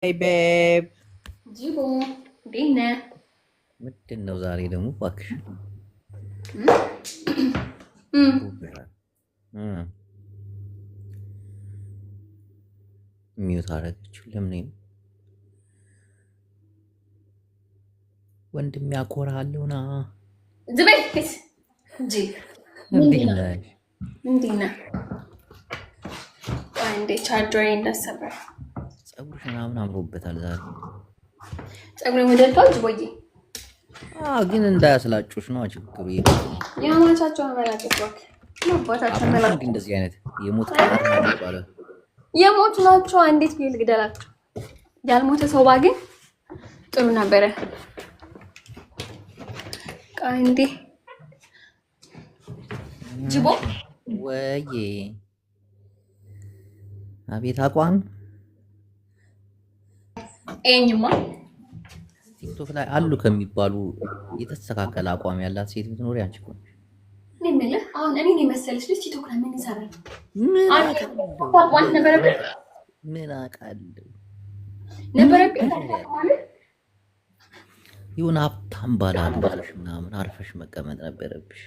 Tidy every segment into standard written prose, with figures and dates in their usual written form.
Hey babe. ጅቦ እንዴት ነህ? ምንድን ነው ዛሬ ደግሞ እባክሽ? ሚዩት አደረገችው። ለምን ነው ወንድም ያኮራለውና? ዝቤት እንጂ እንዴት ነሽ? እንዴት ነህ? እንዴ ቻርጀር እንደሰበር ፀጉርሽ ምናምን አምሮበታል ዛሬ። ፀጉሬ ወደድከው ጅቦዬ? ግን እንዳያስላጩሽ ነው ችግሩ። የማቻቸውን መላቀቅ አባታቸው መላቀቅ እንደዚህ አይነት የሞት ቀናት ነው የሚባለው። የሞቱ ናቸው። እንዴት ቢል ግደላቸው። ያልሞተ ሰው ባገኝ ጥሩ ነበረ። እንዴ ጅቦ ወይዬ አቤት አቋም። ኤኝማ ቲክቶክ ላይ አሉ ከሚባሉ የተስተካከለ አቋም ያላት ሴት ብትኖር አንቺ እኮ ነሽ። እኔ የምልህ አሁን እኔን የመሰለች ልጅ ቲክቶክ ላይ ምን ይሰራል? ምን ነበረብኝ ነበረብኝ ይሁን ሀብታም ባላለሽ ምናምን አርፈሽ መቀመጥ ነበረብሽ።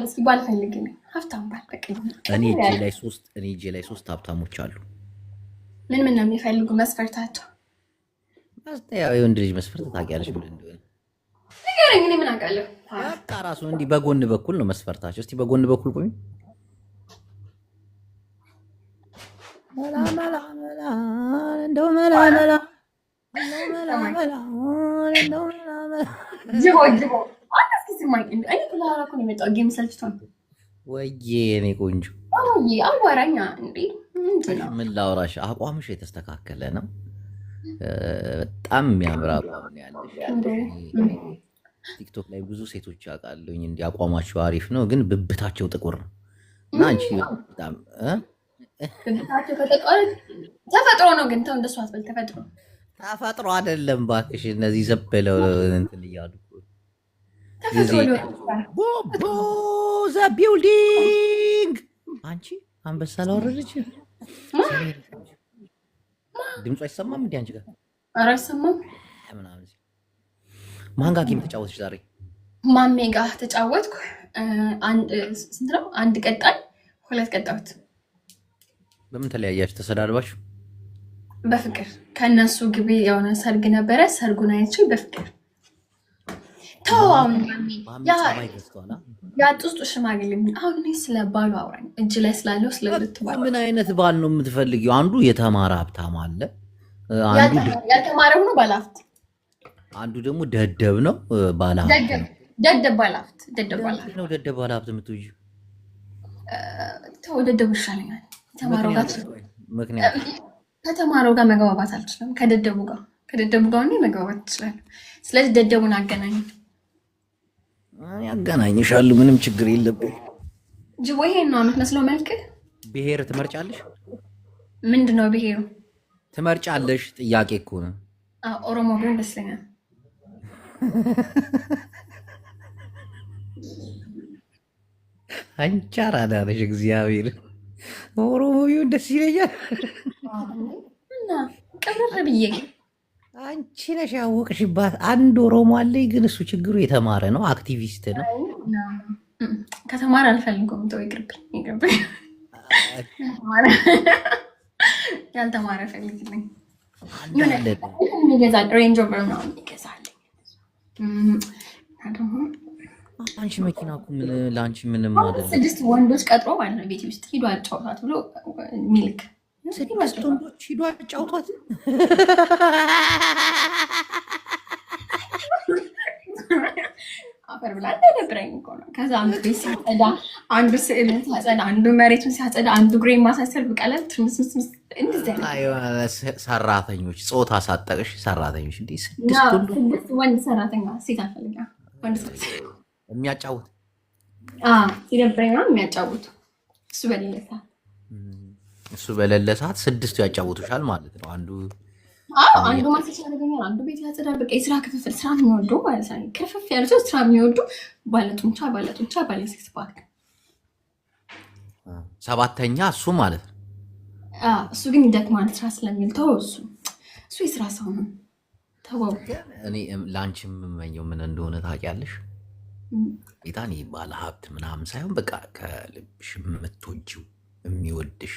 እስኪ ባልፈልግም ሀብታም ባል በቃ እኔ እጄ ላይ ሶስት ሀብታሞች አሉ። ምን ነው የሚፈልጉ መስፈርታቸው? ያው የወንድ ልጅ መስፈርት ታውቂያለሽ ምን እንደሆነ ንገረኝ። እኔ ምን አውቃለሁ? በቃ ራሱ እንዲህ በጎን በኩል ነው መስፈርታቸው። እስቲ በጎን በኩል ቆይ። መላ መላ መላ እንደው መላ መላ ወይዬ እኔ ቆንጆ አዋራኛ እንዴ ምን ላውራሽ? አቋምሽ የተስተካከለ ነው። በጣም የሚያምር አቋም ነው ያለሽ። ቲክቶክ ላይ ብዙ ሴቶች ያውቃሉኝ እንዲህ አቋማቸው አሪፍ ነው፣ ግን ብብታቸው ጥቁር ነው እና አንቺ በጣም ተፈጥሮ ነው። ግን ተው እንደሱ አትበል። ተፈጥሮ አይደለም እባክሽ። እነዚህ ዘበለው እንትን እያሉ ቦቦ ዘ ቢልዲንግ አንቺ አንበሳ ላወረደች ድምፁ አይሰማም እንዴ አንቺ ጋር? ኧረ አይሰማም ምናምን። ማን ጋር ጌም ተጫወትሽ ዛሬ? ማሜ ጋር ተጫወትኩ። ስንት ነው? አንድ ቀጣይ ሁለት ቀጣሁት። በምን ተለያያችሁ? ተሰዳድባችሁ? በፍቅር ከእነሱ ግቢ የሆነ ሰርግ ነበረ። ሰርጉን አይቼ በፍቅር ተዋውን ያጡስጡ ሽማግሌ። አሁን እኔ ስለ ባሉ አውራኝ እጅ ላይ ስላለው ስለሁለት ባሉ። ምን አይነት ባል ነው የምትፈልጊው? አንዱ የተማረ ሀብታም አለ፣ ያልተማረ ሆኖ ባለሀብት፣ አንዱ ደግሞ ደደብ ነው ባለሀብት። ደደብ ባለሀብት። ደደብ ባለሀብት ነው። ደደብ ባለሀብት የምትውጂው? ተው ደደቡ ይሻለኛል። የተማረው ጋር ምክንያት ከተማረው ጋር መግባባት አልችልም። ከደደቡ ጋር እኔ መግባባት እችላለሁ። ስለዚህ ደደቡን አገናኝ። ያገናኝሻሉ። ምንም ችግር የለብኝ። ጅቦ ይሄን ነው የምትመስለው መልክ። ብሔር ትመርጫለሽ? ምንድን ነው ብሔሩ? ትመርጫለሽ? ጥያቄ እኮ ነው። ኦሮሞ ግን ደስ ይለኛል። አንቺ አራዳ ነሽ። እግዚአብሔር ኦሮሞ ቢሆን ደስ ይለኛል። እና ቅብር ብዬ አንቺ ነሽ ያወቅሽባት። አንድ ኦሮሞ አለኝ፣ ግን እሱ ችግሩ የተማረ ነው፣ አክቲቪስት ነው። ከተማረ አልፈልገውም። ተው ይቅርብኝ። ያልተማረ ፈልግልኝ። ይገዛል፣ ሬንጅ ሮቨር ነው ይገዛል። አንቺ መኪና እኮ ለአንቺ ምንም አይደለም። 6 ወንዶች ቀጥሮ ማለት ነው ቤት ውስጥ ሂዶ አጫውታት ብሎ ሚልክ 6 ወንዶች ሂዶ አጫውቷት። አፈር ብላ እንደደብረኝ እኮ ነው። ከዛ አንዱ ቤት ሲያጸዳ፣ አንዱ ስዕልን ሲያጸዳ፣ አንዱ መሬቱን ሲያጸዳ፣ አንዱ ግሬን ማሳሰል ብቀለም ትርምስምስ። ሰራተኞች ጾታ ሳጠቅሽ ሰራተኞች እንዴ! 6 ወንድ ሰራተኛ ሴት አልፈልግም። ወንድ የሚያጫውት ሲደብረኝ የሚያጫውቱ እሱ በሌለ ሰዓት 6 ያጫውቱሻል ማለት ነው። አንዱ ማሰቻ ያደርገኛል፣ አንዱ ቤት ያጸዳል። በቃ የስራ ክፍፍል፣ ስራ የሚወዱ ማለት ነው። ክፍፍ ያለ ሰው ስራ የሚወዱ ባለጡንቻ ባለ ሲክስ ፓክ። ሰባተኛ እሱ ማለት ነው። እሱ ግን ይደክማል ስራ ስለሚል ተው እሱ እሱ የስራ ሰው ነው። ተወው። እኔ ለአንቺ የምመኘው ምን እንደሆነ ታውቂያለሽ? ጌታን ባለ ሀብት ምናምን ሳይሆን በቃ ከልብሽ የምትወጂው የሚወድሽ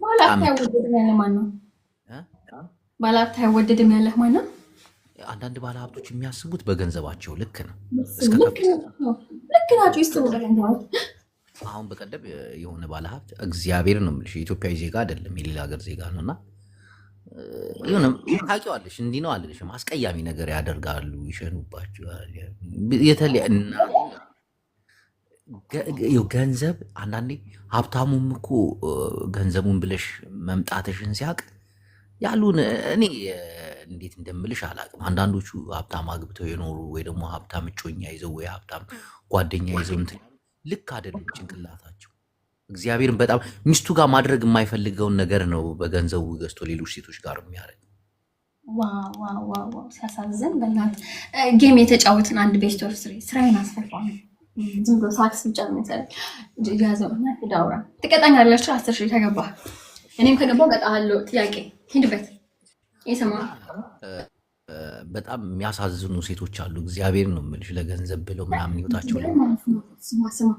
ባለሀብት አይወደድም ያለ ማን ነው? ባለሀብት አይወደድም ያለህ ማን ነው? አንዳንድ ባለ ሀብቶች የሚያስቡት በገንዘባቸው ልክ ነው። ልክ ናቸው። ይስሩ በገንዘባቸው። አሁን በቀደም የሆነ ባለ ሀብት እግዚአብሔር ነው የምልሽ የኢትዮጵያዊ ዜጋ አይደለም የሌላ ሀገር ዜጋ ነው እና የሆነ ታውቂዋለሽ እንዲህ ነው አልልሽም። አስቀያሚ ነገር ያደርጋሉ፣ ይሸኑባቸዋል። ገንዘብ አንዳንዴ ሀብታሙም እኮ ገንዘቡን ብለሽ መምጣትሽን ሲያውቅ ያሉን እኔ እንዴት እንደምልሽ አላውቅም። አንዳንዶቹ ሀብታም አግብተው የኖሩ ወይ ደግሞ ሀብታም እጮኛ ይዘው ወይ ሀብታም ጓደኛ ይዘው እንትን ልክ አይደለም ጭንቅላታቸው። እግዚአብሔርን በጣም ሚስቱ ጋር ማድረግ የማይፈልገውን ነገር ነው በገንዘቡ ገዝቶ ሌሎች ሴቶች ጋር የሚያደርግ። ዋው ሲያሳዝን። በእናትህ ጌም የተጫወትን አንድ ቤስት ኦፍ ስሪ ስራዬን አስፈፋ። ዝም ብሎ ሳክስ ብቻ ነው መሰለኝ። ያዘው እና ዳውራ ትቀጣኛለሽ። 10 ሺህ ተገባ። እኔም ከገባው እቀጣሃለሁ። ጥያቄ ሂድበት። ይሰማ በጣም የሚያሳዝኑ ሴቶች አሉ። እግዚአብሔር ነው የምልሽ ለገንዘብ ብለው ምናምን ይወጣቸው። ስማ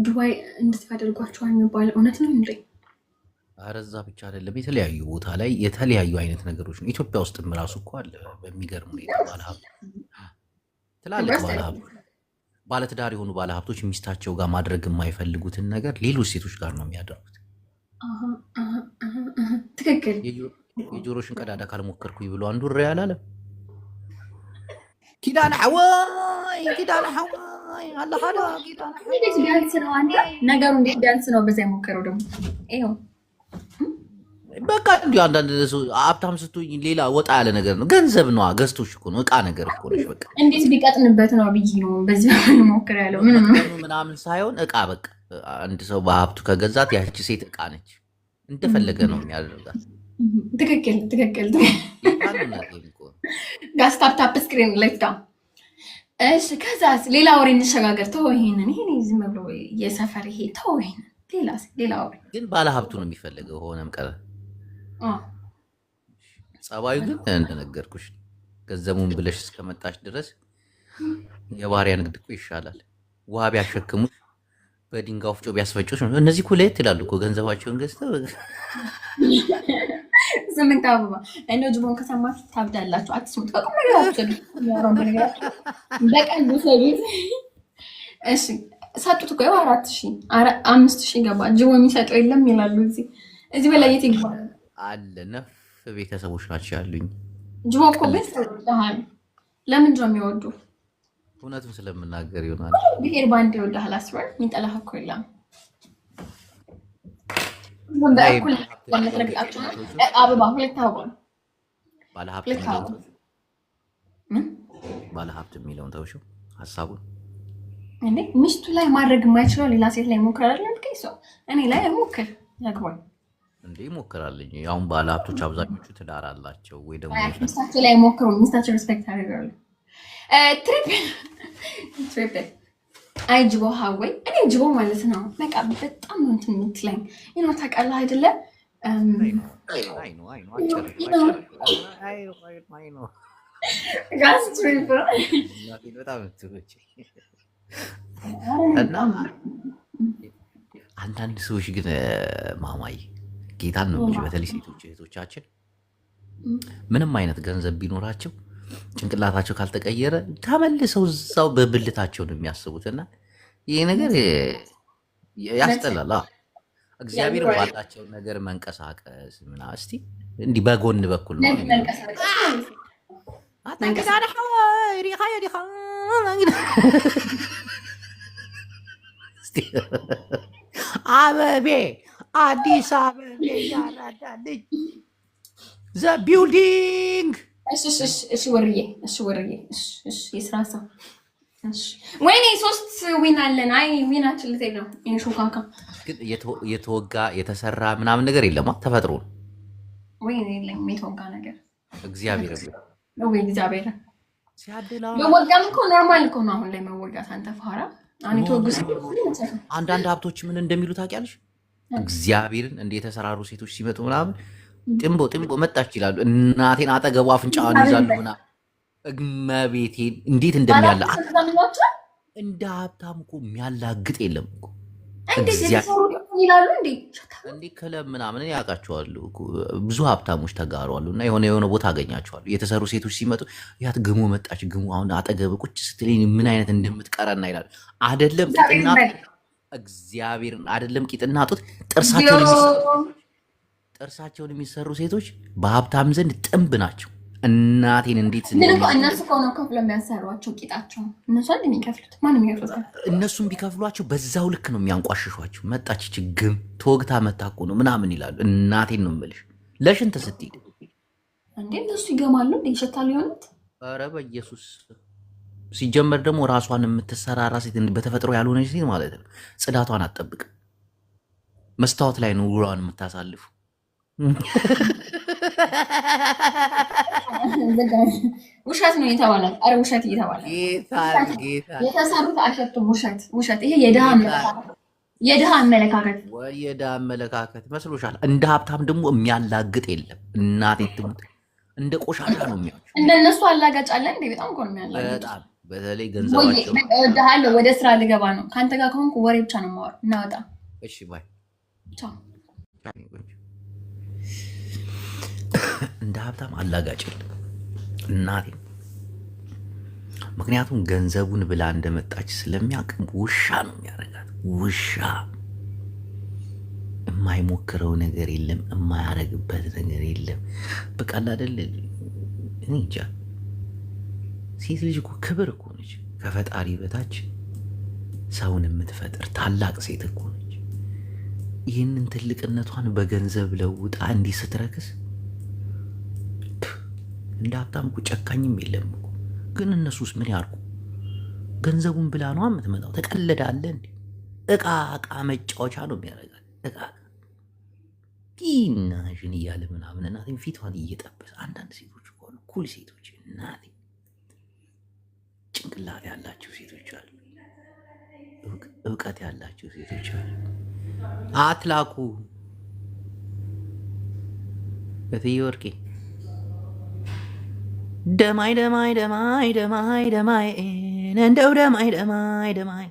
ዱባይ እንድታደርጓቸዋል የሚባለው እውነት ነው እንዴ? ኧረ እዛ ብቻ አይደለም፣ የተለያዩ ቦታ ላይ የተለያዩ አይነት ነገሮች ነው። ኢትዮጵያ ውስጥም ራሱ እኮ አለ በሚገርም ሁኔታ ባለሀብት፣ ትላልቅ ባለሀብት፣ ባለትዳር የሆኑ ባለሀብቶች ሚስታቸው ጋር ማድረግ የማይፈልጉትን ነገር ሌሎች ሴቶች ጋር ነው የሚያደርጉት። ትክክል። የጆሮሽን ቀዳዳ ካልሞከርኩኝ ብሎ አንዱ ሬ አላለም። ኪዳነ ሐዋይ ኪዳነ ሐዋይ አለ ሀዳ ኪዳነ እንዴት ቢያንስ ነው አንተ ነገሩ እንዴት ቢያንስ ነው በዛ የሞከረው ደግሞ ይሄው በቃ እንዲሁ አንዳንድ ሀብታም ስትሆኝ ሌላ ወጣ ያለ ነገር ነው። ገንዘብ ነዋ፣ ገዝቶሽ እኮ ነው፣ እቃ ነገር እኮ ነሽ። በቃ እንዴት ቢቀጥንበት ነው ብዬ ነው በዚህ ሞክር ያለው ምናምን ሳይሆን እቃ በቃ አንድ ሰው በሀብቱ ከገዛት ያቺ ሴት እቃ ነች፣ እንደፈለገ ነው የሚያደርጋት። ትክክል ትክክል። ጋስታፕታፕ ስክሪን ሌፍታ። እሺ ከዛስ ሌላ ወሬ እንሸጋገር። ተው ይሄንን ዝም ብሎ የሰፈር ይሄ ተው ይሄንን ሌላ ወሬ ግን ባለሀብቱ ነው የሚፈልገው ሆነም ቀረ። ጸባዩ ግን እንደነገርኩሽ ገንዘቡን ብለሽ እስከመጣሽ ድረስ የባሪያ ንግድ እኮ ይሻላል። ውሃ ቢያሸክሙት በድንጋይ ወፍጮ ቢያስፈጩት እነዚህ እኮ ለየት ይላሉ እኮ ገንዘባቸውን ገዝተው። ስምንት አበባ እነ ጅቦን ከሰማችሁ ታብዳላችሁ። አትስሙት። ቀቁም ነገራችሁ በቀን ሰሉት። እሺ ሰጡት እኮ 4000 5000 ገባ። ጅቦ የሚሰጠው የለም ይላሉ። እዚህ በላይ የት ይገባል? አለ ነፍ ቤተሰቦች ናቸው ያሉኝ። ጅቦ እኮ ግን ሰውልሃል። ለምን ነው የሚወዱ? እውነቱን ስለምናገር ይሆናል። ብሄር ባንድ ይወዳል። አስበር የሚጠላህ እኮ የለም። አበባ ሁለት አበባ ባለሀብት የሚለውን ተውሽው ሀሳቡን። እንዴ ሚስቱ ላይ ማድረግ የማይችለው ሌላ ሴት ላይ ሞክራል። ሰው እኔ ላይ ሞክር ያግባል እንዴ ይሞክራልኝ። አሁን ባለሀብቶች አብዛኞቹ ትዳር አላቸው ወይ ደግሞ ሚስታቸው ላይ ሞክሩ። ሚስታቸው ሪስፔክት ያደርጋሉ። ትሪፕል አይ ጅቦ ሀወይ እኔ ጅቦ ማለት ነው በቃ በጣም ነው እንትን የምትለኝ ይኖ ታውቃለህ አይደለ? አንዳንድ ሰዎች ግን ማማይ ጌታን ነው በተለይ ሴቶች እህቶቻችን ምንም አይነት ገንዘብ ቢኖራቸው ጭንቅላታቸው ካልተቀየረ ተመልሰው እዛው በብልታቸው ነው የሚያስቡት። እና ይሄ ነገር ያስጠላል። እግዚአብሔር ባላቸው ነገር መንቀሳቀስ ምና እስቲ እንዲህ በጎን በኩል ነው አበቤ አዲስ አበቤ ያራዳ ልጅ ዘ ቢልዲንግ። እሺ ወርዬ የስራ ሰው ወይኔ 3 ዊን አለን። አይ ዊናችን ልትሄድ ነው። ሾካካ ግን የተወጋ የተሰራ ምናምን ነገር የለማ ተፈጥሮ ነው ወይ የለም የተወጋ ነገር። እግዚአብሔር ወይ እግዚአብሔር መወጋም እኮ ኖርማል እኮ ነው። አሁን ላይ መወጋት አንተ ፋራ አሁን የተወጉ አንዳንድ ሀብቶች ምን እንደሚሉ ታውቂያለሽ? እግዚአብሔርን እንደ የተሰራሩ ሴቶች ሲመጡ ምናምን ጥንቦ መጣች ይላሉ። እናቴን አጠገቧ አፍንጫዋን ይዛሉና እመቤቴን እንዴት እንደሚያላ እንደ ሀብታም እኮ የሚያላግጥ የለም እኮ እንዴ ክለብ ምናምን ያውቃቸዋለሁ። ብዙ ሀብታሞች ተጋሯሉ እና የሆነ ቦታ አገኛቸዋሉ። የተሰሩ ሴቶች ሲመጡ ያት ግሞ መጣች፣ ግሞ አሁን አጠገብ ቁጭ ስትለኝ ምን አይነት እንደምትቀረና ይላሉ። አደለም ቂጥና እግዚአብሔርን አደለም ቂጥና ጡት ጥርሳቸውን የሚሰሩ ሴቶች በሀብታም ዘንድ ጥንብ ናቸው። እናቴን እንዴት እነሱ ነው ከፍሎ የሚያሰሯቸው ቂጣቸው እነሱ አንድ የሚከፍሉት ማንም ይከፍሉት። እነሱም ቢከፍሏቸው በዛው ልክ ነው የሚያንቋሽሿቸው። መጣች ችግም ተወግታ መታቁ ነው ምናምን ይላሉ። እናቴን ነው የምልሽ ለሽንት ስትሄድ እንዴ እነሱ ይገማሉ እንዴ ይሸታሉ የሆኑት። ኧረ በኢየሱስ ሲጀመር ደግሞ ራሷን የምትሰራራ ሴት በተፈጥሮ ያልሆነች ሴት ማለት ነው ጽዳቷን አትጠብቅ። መስታወት ላይ ነው ውሏን የምታሳልፉ። ውሸት ነው የተባለ። አረ ውሸት እየተባለ የተሰሩት አሸቱም ውሸት። ይሄ የድሃ አመለካከት መስሎሻል? እንደ ሀብታም ደግሞ የሚያላግጥ የለም። እናቴ ትሙት እንደ ቆሻሻ ነው የሚያቸው። እንደነሱ አላጋጭ አለ እንዴ? በጣም እኮ ነው የሚያላግጥ። በጣም በተለይ ገንዘባቸው እወድሃለሁ ወደ ስራ ልገባ ነው ከአንተ ጋር ከሆንኩ ወሬ ብቻ ነው የማወራው። እናወጣ እሺ ባይ ቻው። እንደ ሀብታም አላጋጭ የለም እናቴ። ምክንያቱም ገንዘቡን ብላ እንደመጣች ስለሚያውቅ ውሻ ነው የሚያደርጋት። ውሻ የማይሞክረው ነገር የለም፣ የማያደርግበት ነገር የለም። በቃ አይደል እኔ እንጃ። ሴት ልጅ እኮ ክብር እኮ ነች። ከፈጣሪ በታች ሰውን የምትፈጥር ታላቅ ሴት እኮ ነች። ይህንን ትልቅነቷን በገንዘብ ለውጣ እንዲህ ስትረክስ እንደ ሀብታም እኮ ጨካኝም የለም እኮ። ግን እነሱስ ምን ያርጉ? ገንዘቡን ብላ ነው የምትመጣው። ተቀለዳለ እንዴ? እቃ መጫወቻ ነው የሚያደርጋት። እቃ ዲናሽን እያለ ምናምን እናቴን ፊቷን እየጠበሰ አንዳንድ ሴቶች ሆኑ ኩል ሴቶች እናቴ ጭንቅላት ያላቸው ሴቶች አሉ፣ እውቀት ያላቸው ሴቶች አሉ። አትላኩ እትዬ ወርቄ ደማይ እንደው ደማይ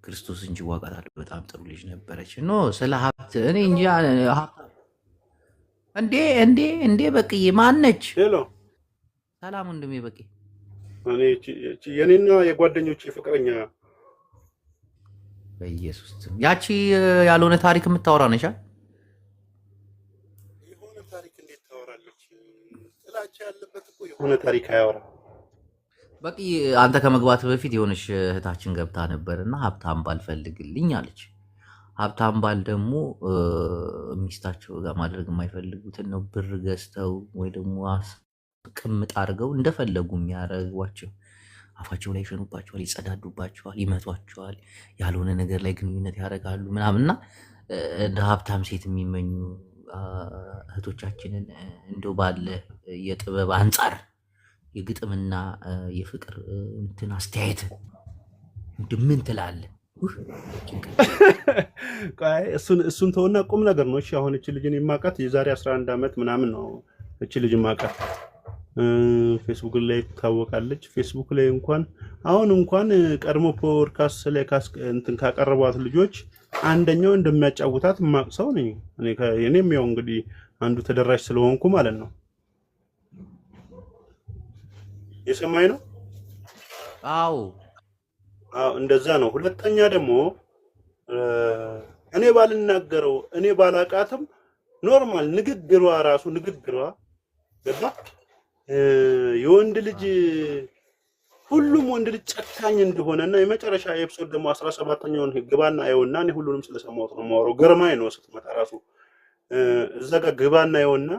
ክርስቶስ እንጂ ዋቃታል። በጣም ጥሩ ልጅ ነበረች። ኖ ስለ ሀብት እኔ እንጂ እንዴ በቅዬ ማነች? ሄሎ ሰላም ወንድሜ በቄ። የኔና የጓደኞች ፍቅረኛ በኢየሱስ ያቺ ያልሆነ ታሪክ የምታወራ ነሻ? የሆነ ታሪክ እንዴት ታወራለች? ጥላቻ ያለበት እኮ የሆነ ታሪክ አያወራ። በቂ አንተ ከመግባት በፊት የሆነች እህታችን ገብታ ነበርና ሀብታም ባል ፈልግልኝ አለች። ሀብታም ባል ደግሞ ሚስታቸው ጋር ማድረግ የማይፈልጉትን ነው ብር ገዝተው ወይ ደግሞ ቅምጥ አድርገው እንደፈለጉ የሚያደርጓቸው። አፋቸው ላይ ይሸኑባቸዋል፣ ይጸዳዱባቸዋል፣ ይመቷቸዋል፣ ያልሆነ ነገር ላይ ግንኙነት ያደርጋሉ ምናምንና እንደ ሀብታም ሴት የሚመኙ እህቶቻችንን እንደው ባለ የጥበብ አንጻር የግጥምና የፍቅር እንትን አስተያየት ምን ትላለህ? እሱን ተውና ቁም ነገር ነው። እሺ አሁን እቺ ልጅን የማውቃት የዛሬ 11 ዓመት ምናምን ነው። እቺ ልጅ የማውቃት ፌስቡክ ላይ ትታወቃለች። ፌስቡክ ላይ እንኳን ቀድሞ ፖድካስት ላይ እንትን ካቀረቧት ልጆች አንደኛው እንደሚያጫውታት የማውቅ ሰው ነኝ እኔም ያው እንግዲህ አንዱ ተደራሽ ስለሆንኩ ማለት ነው። የሰማይ ነው። አዎ እንደዛ ነው። ሁለተኛ ደግሞ እኔ ባልናገረው እኔ ባላቃትም ኖርማል ንግግሯ ገባ የወንድ ልጅ ሁሉም ወንድ ልጅ ጨካኝ እንደሆነና የመጨረሻ ኤፒሶድ ደግሞ 17ኛውን ግባና አይውና እኔ ሁሉንም ስለሰማሁት ነው የማወራው። ገርማኝ ነው ስትመጣ ራሱ እዛ ጋር ግባና አይውና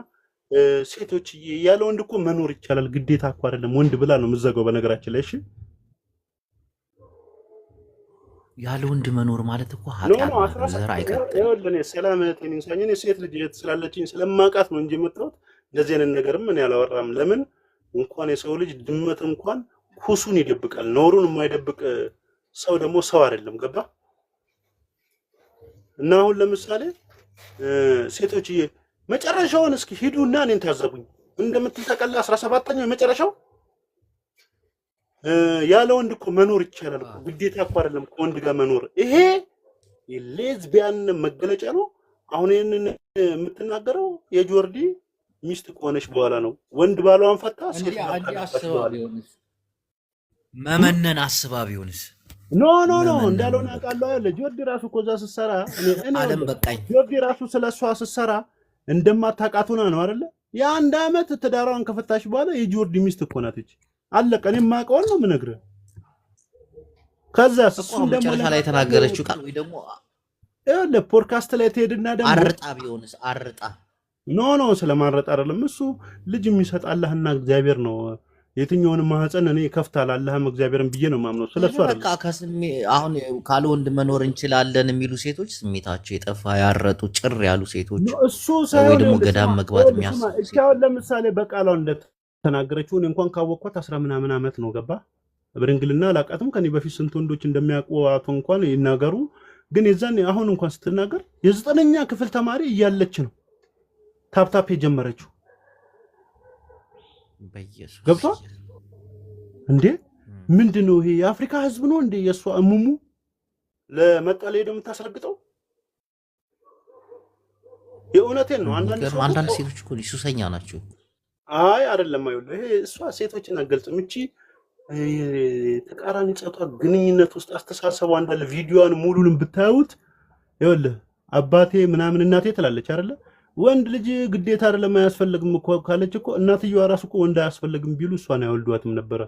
ሴቶች ያለ ወንድ እኮ መኖር ይቻላል፣ ግዴታ እኮ አይደለም ወንድ ብላ ነው የምትዘጋው። በነገራችን ላይ እሺ ያለ ወንድ መኖር ማለት እኮ ኃጢአት ነው። ዘር አይቀጥልም። ይኸውልህ ሰላምቴን እንሳኝ እኔ ሴት ልጅ ስላለችኝ ስለማውቃት ነው እንጂ የመጣሁት እንደዚህ አይነት ነገርም ምን ያላወራም። ለምን እንኳን የሰው ልጅ ድመት እንኳን ኩሱን ይደብቃል፣ ኖሩን የማይደብቅ ሰው ደግሞ ሰው አይደለም። ገባ እና አሁን ለምሳሌ ሴቶችዬ መጨረሻውን እስኪ ሂዱና እኔን ታዘቡኝ። እንደምትል ተቀላ 17ኛው የመጨረሻው ያለ ወንድ እኮ መኖር ይቻላል እኮ ግዴታ እኮ አይደለም ከወንድ ጋር መኖር። ይሄ የሌዝቢያን መገለጫ ነው። አሁን ይሄንን የምትናገረው የጆርዲ ሚስት ከሆነች በኋላ ነው። ወንድ ባሏን ፈታ ሴት መመነን አስባ ቢሆንስ? ኖ እንዳልሆነ አውቃለሁ። ያለ ጆርዲ ራሱ እኮ እዛ ስትሰራ አለም በቃኝ። ጆርዲ ራሱ ስለሷ ስትሰራ እንደማታውቃቱና ነው አይደለ? የአንድ ዓመት ትዳሯን ከፈታች በኋላ የጆርዲ ሚስት እኮ ናት እቺ። አለቀ። እኔ የማውቀውን ነው የምነግርህ። ከዛ እሱ ደግሞ መጨረሻ ላይ የተናገረችው ቃል ወይ ደግሞ ፖድካስት ላይ ትሄድና ደግሞ አርጣ ቢሆንስ? አርጣ ኖ ስለማረጥ አይደለም። እሱ ልጅ የሚሰጥ አላህና እግዚአብሔር ነው። የትኛውንም ማህፀን እኔ ከፍታል አላህም እግዚአብሔርን ብዬ ነው ማምነው። ስለሱ አይደለም። በቃ አሁን ካለ ወንድ መኖር እንችላለን የሚሉ ሴቶች ስሜታቸው የጠፋ ያረጡ ጭር ያሉ ሴቶች እሱ ሳይሆን ደግሞ ገዳም መግባት የሚያስቡ እስካሁን ለምሳሌ በቃሏ እንደተናገረችው እኔ እንኳን ካወቅኳት 10 ምናምን ዓመት ነው ገባ በድንግልና አላውቃትም። ከኔ በፊት ስንት ወንዶች እንደሚያውቋት እንኳን ይናገሩ። ግን የዛን አሁን እንኳን ስትናገር የ9ኛ ክፍል ተማሪ እያለች ነው ታፕታፕ የጀመረችው። በኢየሱስ ገብቷል እንዴ? ምንድነው ይሄ? የአፍሪካ ህዝብ ነው እንዴ የሷ እሙሙ ለመጣለ ሄዶ የምታስረግጠው? የእውነቴን ነው። አንዳንድ ሴቶች እኮ ሱሰኛ ናቸው። አይ አይደለም፣ አይደለም። ይሄ እሷ ሴቶችን አገልጽም እቺ ተቃራኒ ጾታ ግንኙነት ውስጥ አስተሳሰቡ እንዳለ ቪዲዮዋን ሙሉንም ብታዩት ይኸውልህ አባቴ ምናምን እናቴ ትላለች አይደለ? ወንድ ልጅ ግዴታ አይደለም አያስፈልግም እኮ ካለች እኮ እናትየዋ ራሱ እኮ ወንድ አያስፈልግም ቢሉ እሷን አይወልዷትም ነበረ።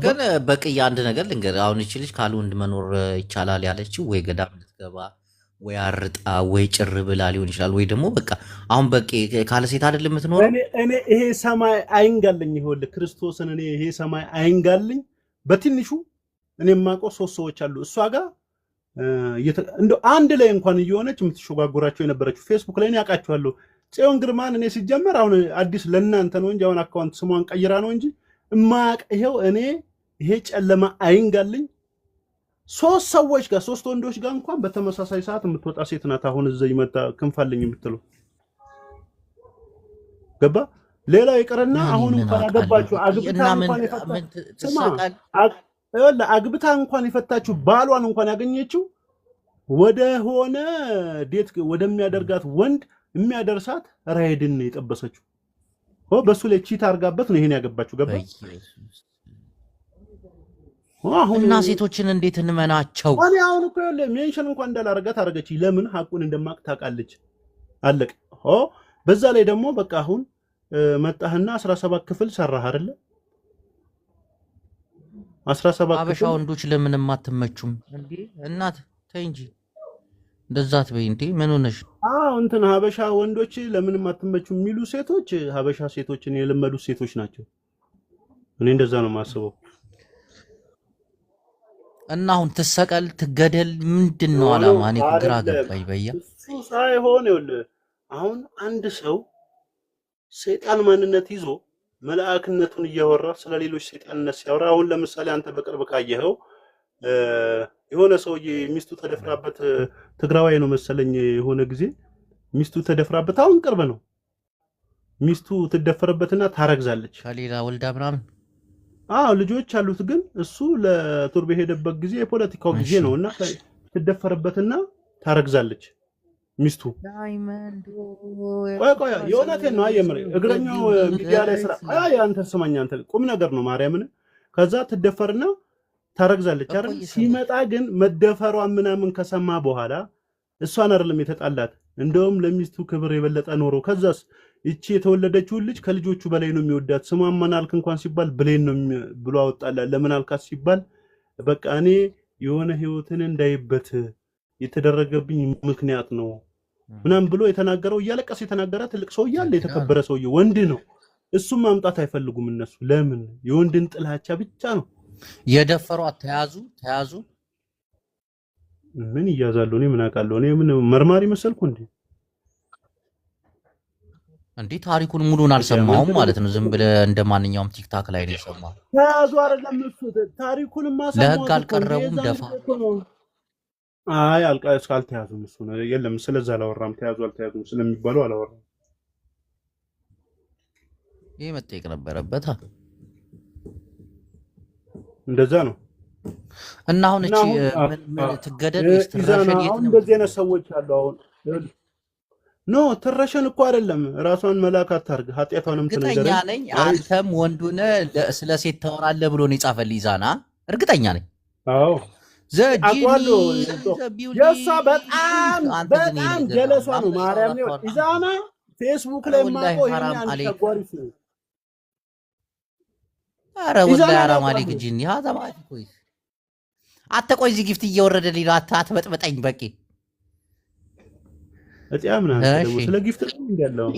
ግን በቅያ አንድ ነገር ልንገር። አሁን እቺ ልጅ ካለ ወንድ መኖር ይቻላል ያለችው ወይ ገዳም ልትገባ ወይ አርጣ ወይ ጭር ብላ ሊሆን ይችላል። ወይ ደግሞ በቃ አሁን በቂ ካለ ሴት አይደለም የምትኖረው። እኔ ይሄ ሰማይ አይንጋልኝ ይኸውልህ ክርስቶስን እኔ ይሄ ሰማይ አይንጋልኝ። በትንሹ እኔ የማውቀው 3 ሰዎች አሉ እሷ ጋር እንደው አንድ ላይ እንኳን እየሆነች የምትሸጓጉራቸው የነበረችው ፌስቡክ ላይ እኔ ያውቃቸዋለሁ። ጽዮን ግርማን እኔ ሲጀመር አሁን አዲስ ለእናንተ ነው እንጂ አሁን አካውንት ስሟን ቀይራ ነው እንጂ እማቅ ይሄው እኔ ይሄ ጨለማ አይንጋልኝ 3 ሰዎች ጋር 3 ወንዶች ጋር እንኳን በተመሳሳይ ሰዓት የምትወጣ ሴት ናት። አሁን እዚህ ይመጣ ክንፋልኝ የምትለው ገባ። ሌላው ይቀርና አሁን እንኳን አገባችሁ አግብታ እንኳን የፈታችሁ ባሏን እንኳን ያገኘችው ወደ ሆነ ዴት ወደሚያደርጋት ወንድ የሚያደርሳት ራይድን ነው የጠበሰችው። በሱ ላይ ቺት አርጋበት ነው ይሄን ያገባችሁ ገባ። እና ሴቶችን እንዴት እንመናቸው? እኔ አሁን እኮ ሜንሽን እንኳን እንዳላረጋት አረገች። ለምን ሐቁን እንደማቅ ታውቃለች። አለቅ በዛ ላይ ደግሞ በቃ አሁን መጣህና 17 ክፍል ሰራህ አይደለ? 17 አበሻ ወንዶች ለምን ማትመቹም እንዴ? እናት ተይ እንጂ እንደዛ አትበይ እንዴ። ምን ሆነሽ? እንትን ሀበሻ ወንዶች ለምን ማትመቹም የሚሉ ሴቶች ሀበሻ ሴቶችን የለመዱ ሴቶች ናቸው። እኔ እንደዛ ነው የማስበው። እና አሁን ትሰቀል ትገደል ምንድነው አላማ? እኔ ግራ ገባኝ። በያ እሱ ሳይሆን ይኸውልህ አሁን አንድ ሰው ሰይጣን ማንነት ይዞ መልአክነቱን እያወራ ስለሌሎች ሰይጣንነት ሲያወራ፣ አሁን ለምሳሌ አንተ በቅርብ ካየኸው የሆነ ሰውዬ ሚስቱ ተደፍራበት ትግራዋይ ነው መሰለኝ የሆነ ጊዜ ሚስቱ ተደፍራበት፣ አሁን ቅርብ ነው ሚስቱ ትደፈረበትና ታረግዛለች ከሌላ ወልዳ ምናምን ልጆች አሉት። ግን እሱ ለቱርቤ ሄደበት ጊዜ የፖለቲካው ጊዜ ነውና ትደፈረበትና ታረግዛለች ሚስቱ። ቆይ የእውነቴን ነው። አየምሬ እግረኛው ሚዲያ ላይ ስራ አንተ ስማኝ፣ አንተ ቁም ነገር ነው ማርያምን። ከዛ ትደፈርና ታረግዛለች አይደል? ሲመጣ ግን መደፈሯ ምናምን ከሰማ በኋላ እሷን አይደለም የተጣላት፣ እንደውም ለሚስቱ ክብር የበለጠ ኖሮ ከዛስ እቺ የተወለደችውን ልጅ ከልጆቹ በላይ ነው የሚወዳት። ስሟን ማናልክ እንኳን ሲባል ብሌን ነው ብሎ አወጣላት። ለምን አልካት ሲባል በቃ እኔ የሆነ ህይወትን እንዳይበት የተደረገብኝ ምክንያት ነው ምናምን ብሎ የተናገረው እያለቀሰ የተናገረ ትልቅ ሰው እያለ የተከበረ ሰውዬ ወንድ ነው። እሱም ማምጣት አይፈልጉም እነሱ። ለምን? የወንድን ጥላቻ ብቻ ነው የደፈሯት። ተያዙ ምን ይያዛሉ? እኔ ምን አውቃለሁ? እኔ ምን መርማሪ መሰልኩ እንዴ? እንዴ ታሪኩን ሙሉን አልሰማውም ማለት ነው። ዝም ብለህ እንደማንኛውም ቲክታክ ላይ ነው የሰማው። ተያዙ አይደለም እሱ ታሪኩንማ ለህግ ሰማሁት እኮ አልቀረቡም የዛን ደፋ ጊዜ እኮ ነው። አይ አልተያዙም። እሱ ነው የለም። ስለዛ አላወራም። ተያዙ አልተያዙም ስለሚባለው አላወራም። ይሄ መጠየቅ ነበረበት። እንደዛ ነው። እና አሁን እቺ ምን ትገደል ወይስ ትራሸን? የት ነው እንደዚህ አይነት ሰዎች አሉ። አሁን ኖ ትረሸን እኮ አይደለም። ራሷን መላክ አታርግ። ኃጢአቷንም እርግጠኛ ነኝ አንተም ወንዱነ ስለ ሴት ታወራለህ ብሎ ነው የጻፈልኝ ዛና። እርግጠኛ ነኝ። አዎ ዘጂኒ የእሷ በጣም ጀለሷ ነው። ማርያም ነው ኢዛና ፌስቡክ ላይ ማቆ ይሄን አንተጓሪ ነው። አረ ወላሂ ሐራም አለይክ ጂኒ ሀዛ ማለት ቆይ አትቆይ እዚህ ጊፍት እየወረደልኝ ነው። አትበጥበጠኝ በቂ እጥያም ነው። ስለ ጊፍት ነው እንደያለው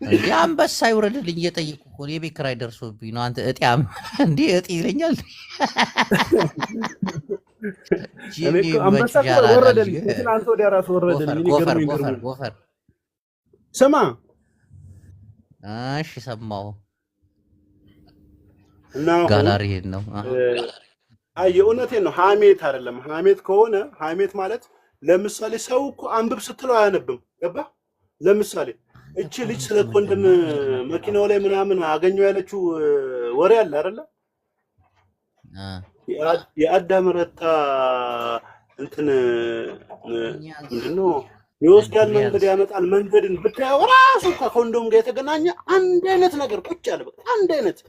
እንዴ አንበሳ ይወረደልኝ እየጠየቁ እኮ ነው። የቤት ኪራይ ደርሶብኝ ነው። አንተ እጥያም እንዴ እጥ ይለኛል። እኔ አንበሳ ወረደልኝ ትናንት ወዲያ ራሱ ወረደልኝ። ጎፈር ስማ እሺ ሰማሁ። እና ጋላሪ ነው። አይ የእውነቴን ነው። ሐሜት አይደለም። ሐሜት ከሆነ ሐሜት ማለት ለምሳሌ ሰው እኮ አንብብ ስትለው አያነብም። ገባ? ለምሳሌ እቺ ልጅ ስለ ኮንደም መኪናው ላይ ምናምን አገኘው ያለችው ወሬ አለ አይደለ? የአዳም ረታ እንትን ምንድነው ይወስዳል፣ መንገድ ያመጣል። መንገድን ብታየው ራሱ ከኮንዶም ጋር የተገናኘ አንድ አይነት ነገር ቁጭ ያለ በቃ አንድ አይነት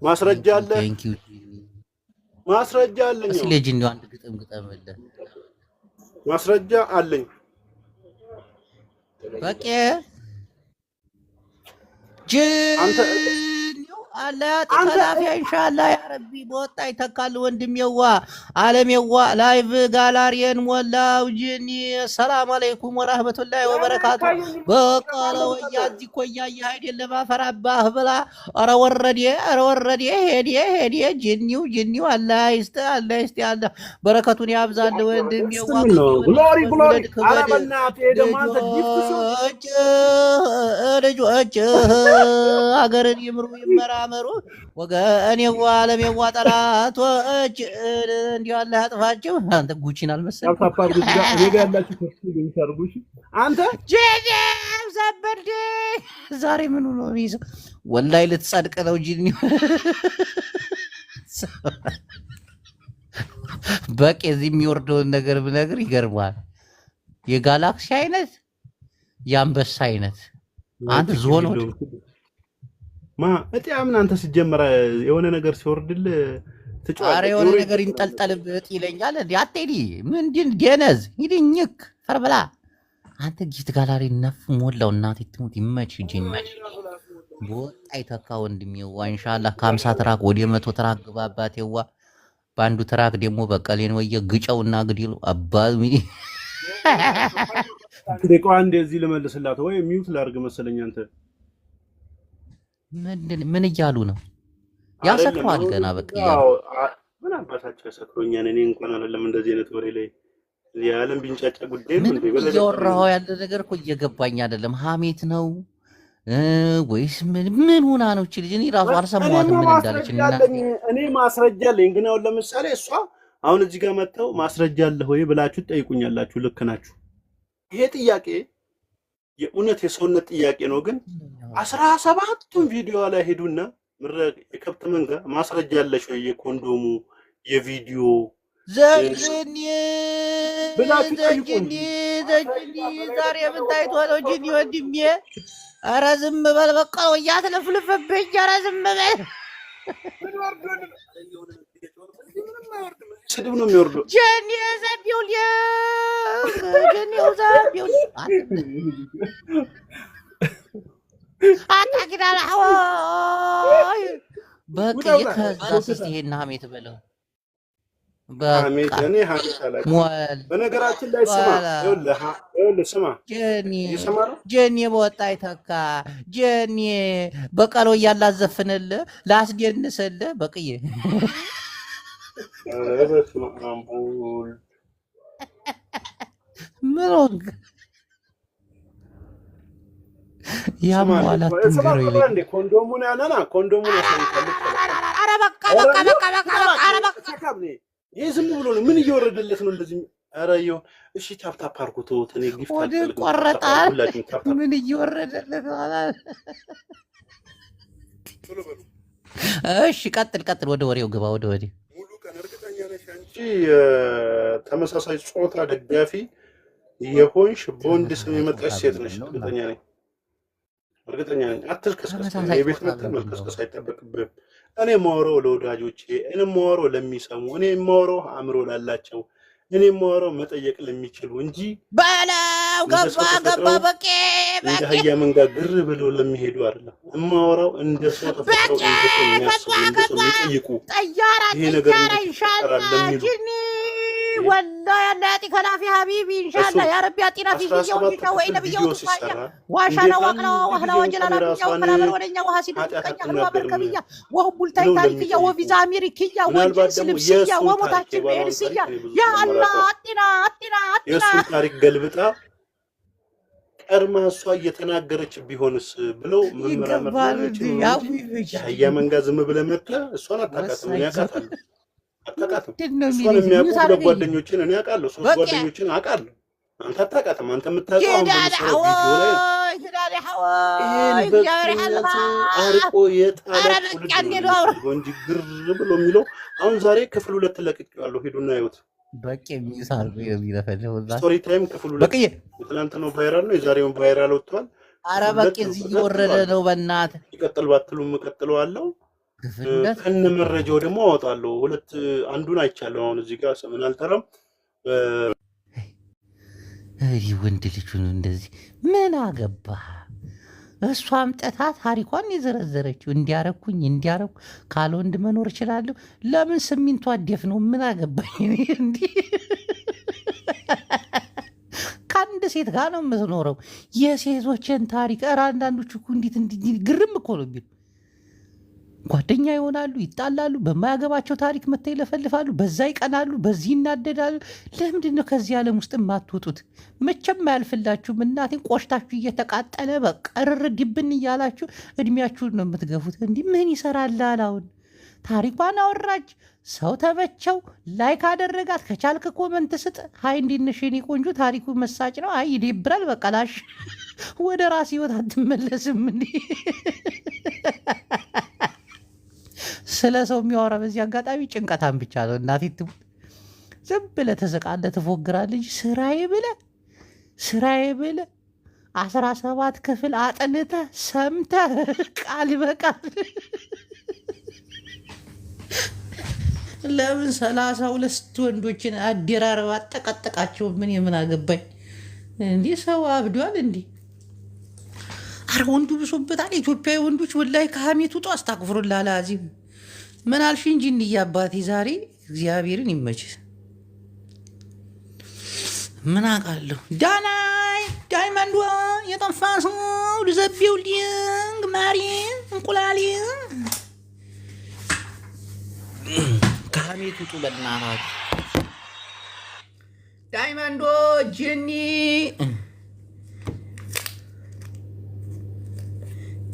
ማስረጃ አለ። ማስረጃ አለኝ። እሺ ልጅ እንደው አንድ ግጥም ግጠምልህ። ማስረጃ አለኝ። በቃ አንተ አላህ ተከላፊያ ኢንሻአላህ ያ ረቢ በወጣ ይተካል። ወንድሜዋ ዓለሜዋ ላይቭ ጋላሪየን ሞላው ጂኒ ሰላም አለይኩም ወራህመቱላሂ ወበረካቱ። በቃለ ወያዚ ኮያ ይሄድ ለማፈራባህ ብላ አረ ወረደ ሄደ ጂኒው አላህ ይስጥ አላህ በረከቱን ያብዛል። ወንድሜዋ ግሎሪ አረበናት የደማንተ ጊፍት ልጆች አገርን ይምሩ ይመራ መሩ ወገን የዋለም የዋጠላቶች እንዲሁ አለ አጥፋቸው። አንተ ጉቺን አልመሰልም። ታፓር ጉቺ እኔ ጋር ያላችሁ ተስፋ ይሰርጉሽ አንተ ጄም ዘበርዴ ዛሬ ምን ሆኖ ነው? ወላሂ ልትጸድቅ ነው ጂኒ በቂ እዚህ የሚወርደውን ነገር ብነግር ይገርማል። የጋላክሲ አይነት የአንበሳ አይነት አንተ ዞን ወደ እጥያ ምን አንተ ሲጀመር የሆነ ነገር ሲወርድል ትጫወት። ኧረ የሆነ ነገር ይንጠልጠልብህ ይለኛል። እንዴ አትሄዲ ምንድን ደነዝ ሂድኝክ ፈርብላ አንተ ጊፍት ጋላሪ ነፍ ሞላው። እናቴ ትሙት ይመች ጂኒ በወጣ ይተካ ወንድሜዋ ኢንሻአላህ ከ50 ትራክ ወደ 100 ትራክ ግባባቴዋ። በአንዱ ትራክ ደግሞ በቀሌን ወየ ግጨውና ግዲሉ አባዝ ምን ደቂቃ እንደዚህ ልመልስላት ወይ ሚውት ላርግ መሰለኝ። አንተ ምን እያሉ ነው? ያሰክሯል ገና በቃ ያው ምን አባታቸው ያሰክሮኛል። እኔ እንኳን አይደለም እንደዚህ አይነት ወሬ ላይ የዓለም ቢንጫጫ ጉዳይ ነው እንዴ? እያወራሁ ያለ ነገር እኮ እየገባኝ አይደለም። ሐሜት ነው ወይስ ምን ሆና ነው እቺ ልጅ? እኔ ራሱ አልሰማኋትም ምን እንዳለች። እኔ ማስረጃ አለኝ ግን አሁን ለምሳሌ እሷ አሁን እዚህ ጋር መጥተው ማስረጃ አለ ወይ ብላችሁ ትጠይቁኛላችሁ። ልክ ናችሁ። ይሄ ጥያቄ የእውነት የሰውነት ጥያቄ ነው። ግን 17ቱን ቪዲዮ ላይ ሄዱና ምረቅ የከብት መንጋ ማስረጃ ያለሽ ወይ የኮንዶሙ የቪዲዮ ዘጅኒ ብላችሁ ዛሬ ምን ታይቶ ነው ጂኒ ወንድሜ? ኧረ ዝም በል በቃ ወያት ለፍልፍብኝ። ኧረ ዝም በል ስድብ ነው የሚወርደው። ጂኒ ዘቢውል አታግዳል አዋይ በቃ የከዛ ሲስት ይሄና ሐሜት በለው ሐሜት እኔ ሐሜት አላውቅም። በነገራችን ላይ ስማ ጀኒ በወጣ ይተካ ጀኒ በቀሎ እያላዘፍንልህ ላስደንስልህ በቅዬ ምን ሆንክ? ያም በኋላ ትንገረው ይለኝ እንዴ ኮንዶሙን ያለና ኮንዶሙን ያሳይታል። ኧረ በቃ ይሄ ዝም ብሎ ነው። ምን እየወረደለት ነው እንደዚህ? ኧረ ይኸው እሺ፣ ታፕታፕ አድርጉት። እኔ ጊፍት ወደ ቆረጣል። ምን እየወረደለት ነው? እሺ ቀጥል፣ ወደ ወሬው ግባ። ወደ ወሬ ሙሉ ቀን እርግጠኛ ነሽ አንቺ ተመሳሳይ ጾታ ደጋፊ የሆንሽ በወንድ ስም የመጣሽ ሴት ነሽ? እርግጠኛ ነኝ። አትልከስከስ። የቤት መጥተህ መልከስከስ አይጠበቅብህም። እኔ የማወራው ለወዳጆቼ፣ እኔ የማወራው ለሚሰሙ፣ እኔ የማወራው አእምሮ ላላቸው፣ እኔ የማወራው መጠየቅ ለሚችሉ እንጂ በለው ገባ በቄ እንደ አህያ መንጋ ግር ብለው ለሚሄዱ አይደለም። የማወራው እንደ ሰው ተፈጥሮ እንደ ሰው የሚያስቡ እንደ ሰው የሚጠይቁ ይሄ ነገር ይሻላል ለሚሉ والله يا ناتي كلافي حبيبي ان شاء الله يا رب يعطينا في شيء وجهه وين بيو تصايا واشانا وقنا وهنا وجلنا بيو كلا ورنيا وحاسين كنيا خلوا بركبيا وهم بلتاي تاريخيا وفيزا امريكيه وجنس لبسيه وموتاችን بيرسيا يا الله አጥና የሱ ታሪክ ገልብጣ ቀርማ እሷ እየተናገረች ቢሆንስ ብለው መመራመር ያያ መንጋ ዝም ብለህ መጥተህ እሷን አታውቃትም። ያውቃታል አታውቃትም። እሷን የሚያውቁ ጓደኞችን እኔ አውቃለሁ። 3 ጓደኞችን አውቃለሁ። አንተ አታውቃትም። አንተ የምታውቀው አርቆ የጣለ እንጂ ግር ብሎ የሚለው አሁን ዛሬ ክፍል 2 ለቅቄዋለሁ። ሄዱና ይዩት። በቂ የሚሳር የሚለፈለው ስቶሪ ታይም ክፍል 2 የትናንትናው ቫይራል ነው። የዛሬውን ቫይራል ወጥቷል። ኧረ በቂ እዚህ እየወረደ ነው። በእናትህ ይቀጥል ባትሉም እቀጥለዋለሁ። ከነ መረጃው ደግሞ አወጣለሁ። አንዱን አይቻለሁ። አሁን እዚህ ጋር ስምን አልጠራም። እይ ወንድ ልጁን እንደዚህ ምን አገባ? እሷ አምጥታ ታሪኳን የዘረዘረችው እንዲያረኩኝ ካለ ወንድ መኖር እችላለሁ። ለምን ሲሚንቶ አደፍ ነው? ምን አገባኝ? እንዲ ከአንድ ሴት ጋር ነው የምትኖረው። የሴቶችን ታሪክ አንዳንዶቹ እኮ እንዴት ግርም እኮ ነው ቢሉ ጓደኛ ይሆናሉ፣ ይጣላሉ፣ በማያገባቸው ታሪክ መተው ይለፈልፋሉ፣ በዛ ይቀናሉ፣ በዚህ ይናደዳሉ። ለምንድን ነው ከዚህ ዓለም ውስጥ የማትወጡት? መቼም አያልፍላችሁም። እናቴን ቆሽታችሁ እየተቃጠለ በቃ እርር ዲብን እያላችሁ እድሜያችሁን ነው የምትገፉት። እንዲህ ምን ይሰራል? አሁን ታሪኳን አወራች፣ ሰው ተመቸው፣ ላይክ አደረጋት። ከቻልክ ኮመንት ስጥ። ሀይ እንዴት ነሽ የኔ ቆንጆ፣ ታሪኩ መሳጭ ነው። አይ ይደብራል፣ በቃ ላሽ ወደ ራስ ህይወት አትመለስም እንዴ? ስለ ሰው የሚያወራ በዚህ አጋጣሚ ጭንቀታም ብቻ ነው። እናቴ ትሙት ዝም ብለህ ትስቃለህ፣ ትፎግራለህ እንጂ ስራዬ ብለህ 17 ክፍል አጥንተህ ሰምተህ ቃል በቃል ለምን 32 ወንዶችን አደራረብ አጠቃጠቃቸው? ምን የምን አገባኝ? እንዲህ ሰው አብዷል እንዲህ። አረ ወንዱ ብሶበታል። ኢትዮጵያዊ ወንዶች ወላሂ ከሀሜት ውጡ። አስታክፍሩላህ አልዓዚም። ምን አልሽ እንጂ እንዲህ አባቴ ዛሬ እግዚአብሔርን ይመችህ። ምን አውቃለሁ። ዳይመንዷ የጠፋ ሰው ልዘቤው ሊንግ ማሪ እንቁላሌ ከሀሜት ውጡ በእናታችሁ። ዳይመንዶ ጅኒ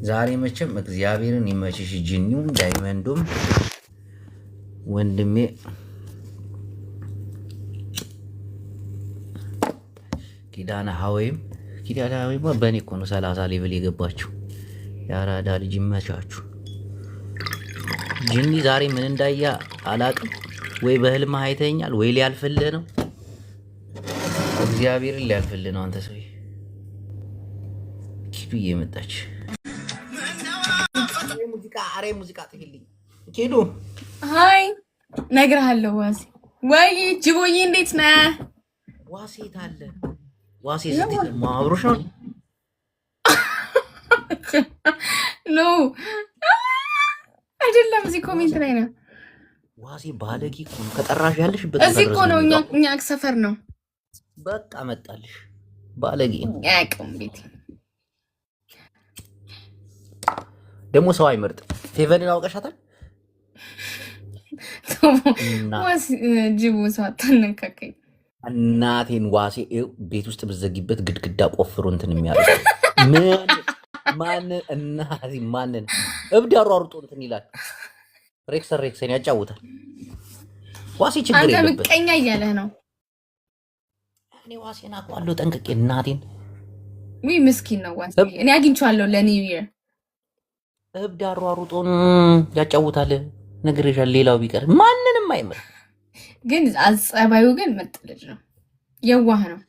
ዛሬ መቼም እግዚአብሔርን ይመችሽ። ጅኒውም ዳይመንዱም ወንድሜ ኪዳነ ሀወይም በእኔ እኮ ነው 30 ሌቭል የገባችው። የአራዳ ልጅ ይመቻችሁ። ጅኒ ዛሬ ምን እንዳያ አላቅም። ወይ በህልም አይተኛል ወይ ሊያልፍልህ ነው። እግዚአብሔርን ሊያልፍልህ ነው። አንተ ሰው ኪዱ እየመጣች ሙዚቃ ጥፊልኝ ኪዱ። ሀይ ነግርሃለሁ። ወይ ጅቦዬ እንዴት ነህ? ዋሴ ታለ ዋሴ ስትል ማብሮሽ ነው ኖ አይደለም። እዚህ ኮሜንት ላይ ነው። ዋሴ ባለጌ እኮ ነው። ከጠራሽ ያለሽበት እዚህ እኮ ነው። እኛ ሰፈር ነው። በቃ መጣልሽ። ባለጌ ያቅም ቤት ደግሞ ሰው አይመርጥም። ፌቨንን አውቀሻታል? ጅቡ ሰው አታነካከኝ። እናቴን ዋሴ ቤት ውስጥ ብዘጊበት ግድግዳ ቆፍሮ እንትን የሚያደርግ ምን ማንን እናዚ ማንን እብድ አሯሩጦ እንትን ይላል። ሬክሰን ያጫውታል። ዋሴ ችግር አንተ የለበት። ምቀኛ እያለህ ነው። እኔ ዋሴን አውቀዋለሁ ጠንቅቄ እናቴን። ውይ ምስኪን ነው ዋሴ። እኔ አግኝቼዋለሁ ለኒው ይር። እብድ አሯሩጦን ያጫውታል። ነግሬሻል። ሌላው ቢቀር ማንንም አይምር። ግን ጸባዩ ግን ምርጥ ልጅ ነው። የዋህ ነው።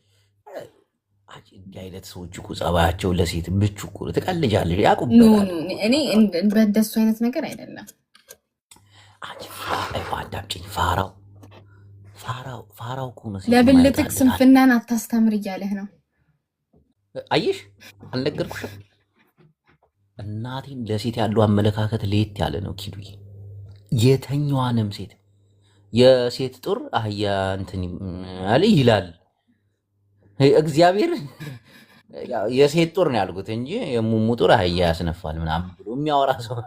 እንዲህ አይነት ሰዎች እኮ ጸባያቸው ለሴት ምቹ እኮ ነው። ትቀልጃለሽ። ኖ ያቁበታል። እኔ በደሱ አይነት ነገር አይደለም። አዳምጪኝ። ፋራው እኮ ነው። ለብልትክ ስንፍናን አታስተምር እያለህ ነው። አየሽ፣ አልነገርኩሽም? እናቴን ለሴት ያለው አመለካከት ለየት ያለ ነው። ኪዱዬ የተኛዋንም ሴት የሴት ጡር አህያ እንትን አለ ይላል እግዚአብሔር። የሴት ጡር ነው ያልኩት እንጂ የሙሙ ጡር አህያ ያስነፋል ምናምን ብሎ የሚያወራ ሰው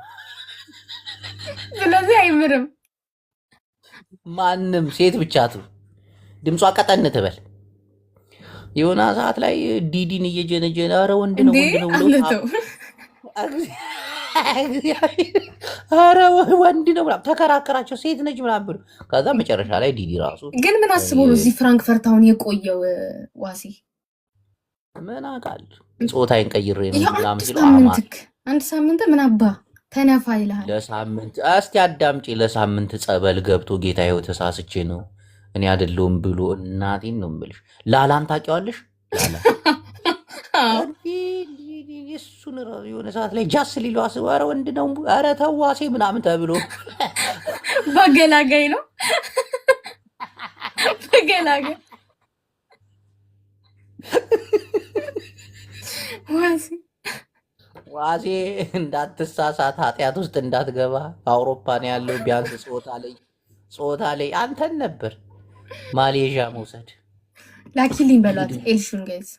ስለዚህ አይምርም። ማንም ሴት ብቻ ድምጿ ቀጠን ትበል። የሆነ ሰዓት ላይ ዲዲን እየጀነጀነ ኧረ ወንድ ነው ብሎ ኧረ ወንድ ነው ምናምን ተከራከራቸው። ሴት ነች ምናምን ብሎ ከዛ መጨረሻ ላይ ዲዲ ራሱ ግን ምን አስቦ ነው እዚህ ፍራንክፈርት አሁን የቆየው? ዋሴ ምን አውቃለሁ ጾታዬን ቀይሬ ነው ምናምን ሲሉ አንድ ሳምንት ምን አባ ተነፋ ይልሃል። ለሳምንት እስቲ አዳምጪ። ለሳምንት ጸበል ገብቶ ጌታ ይኸው ተሳስቼ ነው እኔ አይደለሁም ብሎ እናቴን ነው የምልሽ። ላላን ታውቂዋለሽ? ላላ እሱን የሆነ ሰዓት ላይ ጃስ ሊሉ አስበው ኧረ ወንድ ነው ኧረ ተዋሴ ምናምን ተብሎ በገላጋይ ነው በገላጋይ ዋሴ እንዳትሳሳት ኃጢአት ውስጥ እንዳትገባ። አውሮፓ ነው ያለው። ቢያንስ ጾታ ላይ አንተን ነበር ማሌዥያ መውሰድ። ላኪልኝ በሏት ኤልሹን ጋይዝ።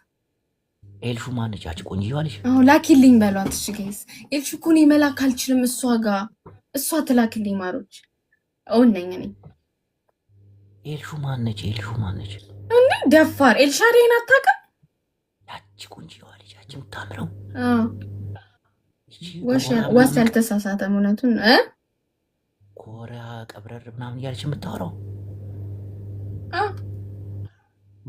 ኤልሹ ማነች? ያቺ ቆንጆዋ ልጅ። አዎ ላኪልኝ በሏት እሺ ጋይዝ። ኤልሹ እኮ እኔ መላክ አልችልም። እሷ ትላክልኝ ማሮች። አሁን ነኝ እኔ። ኤልሹ ማነች? እንዴ ደፋር ኤልሻዴን አታውቅም? ያቺ ቆንጆዋ ልጅ ያቺ የምታምረው ወስ ያልተሳሳተም እውነቱን ኮሪያ ቀብረር ምናምን እያለች የምታወራው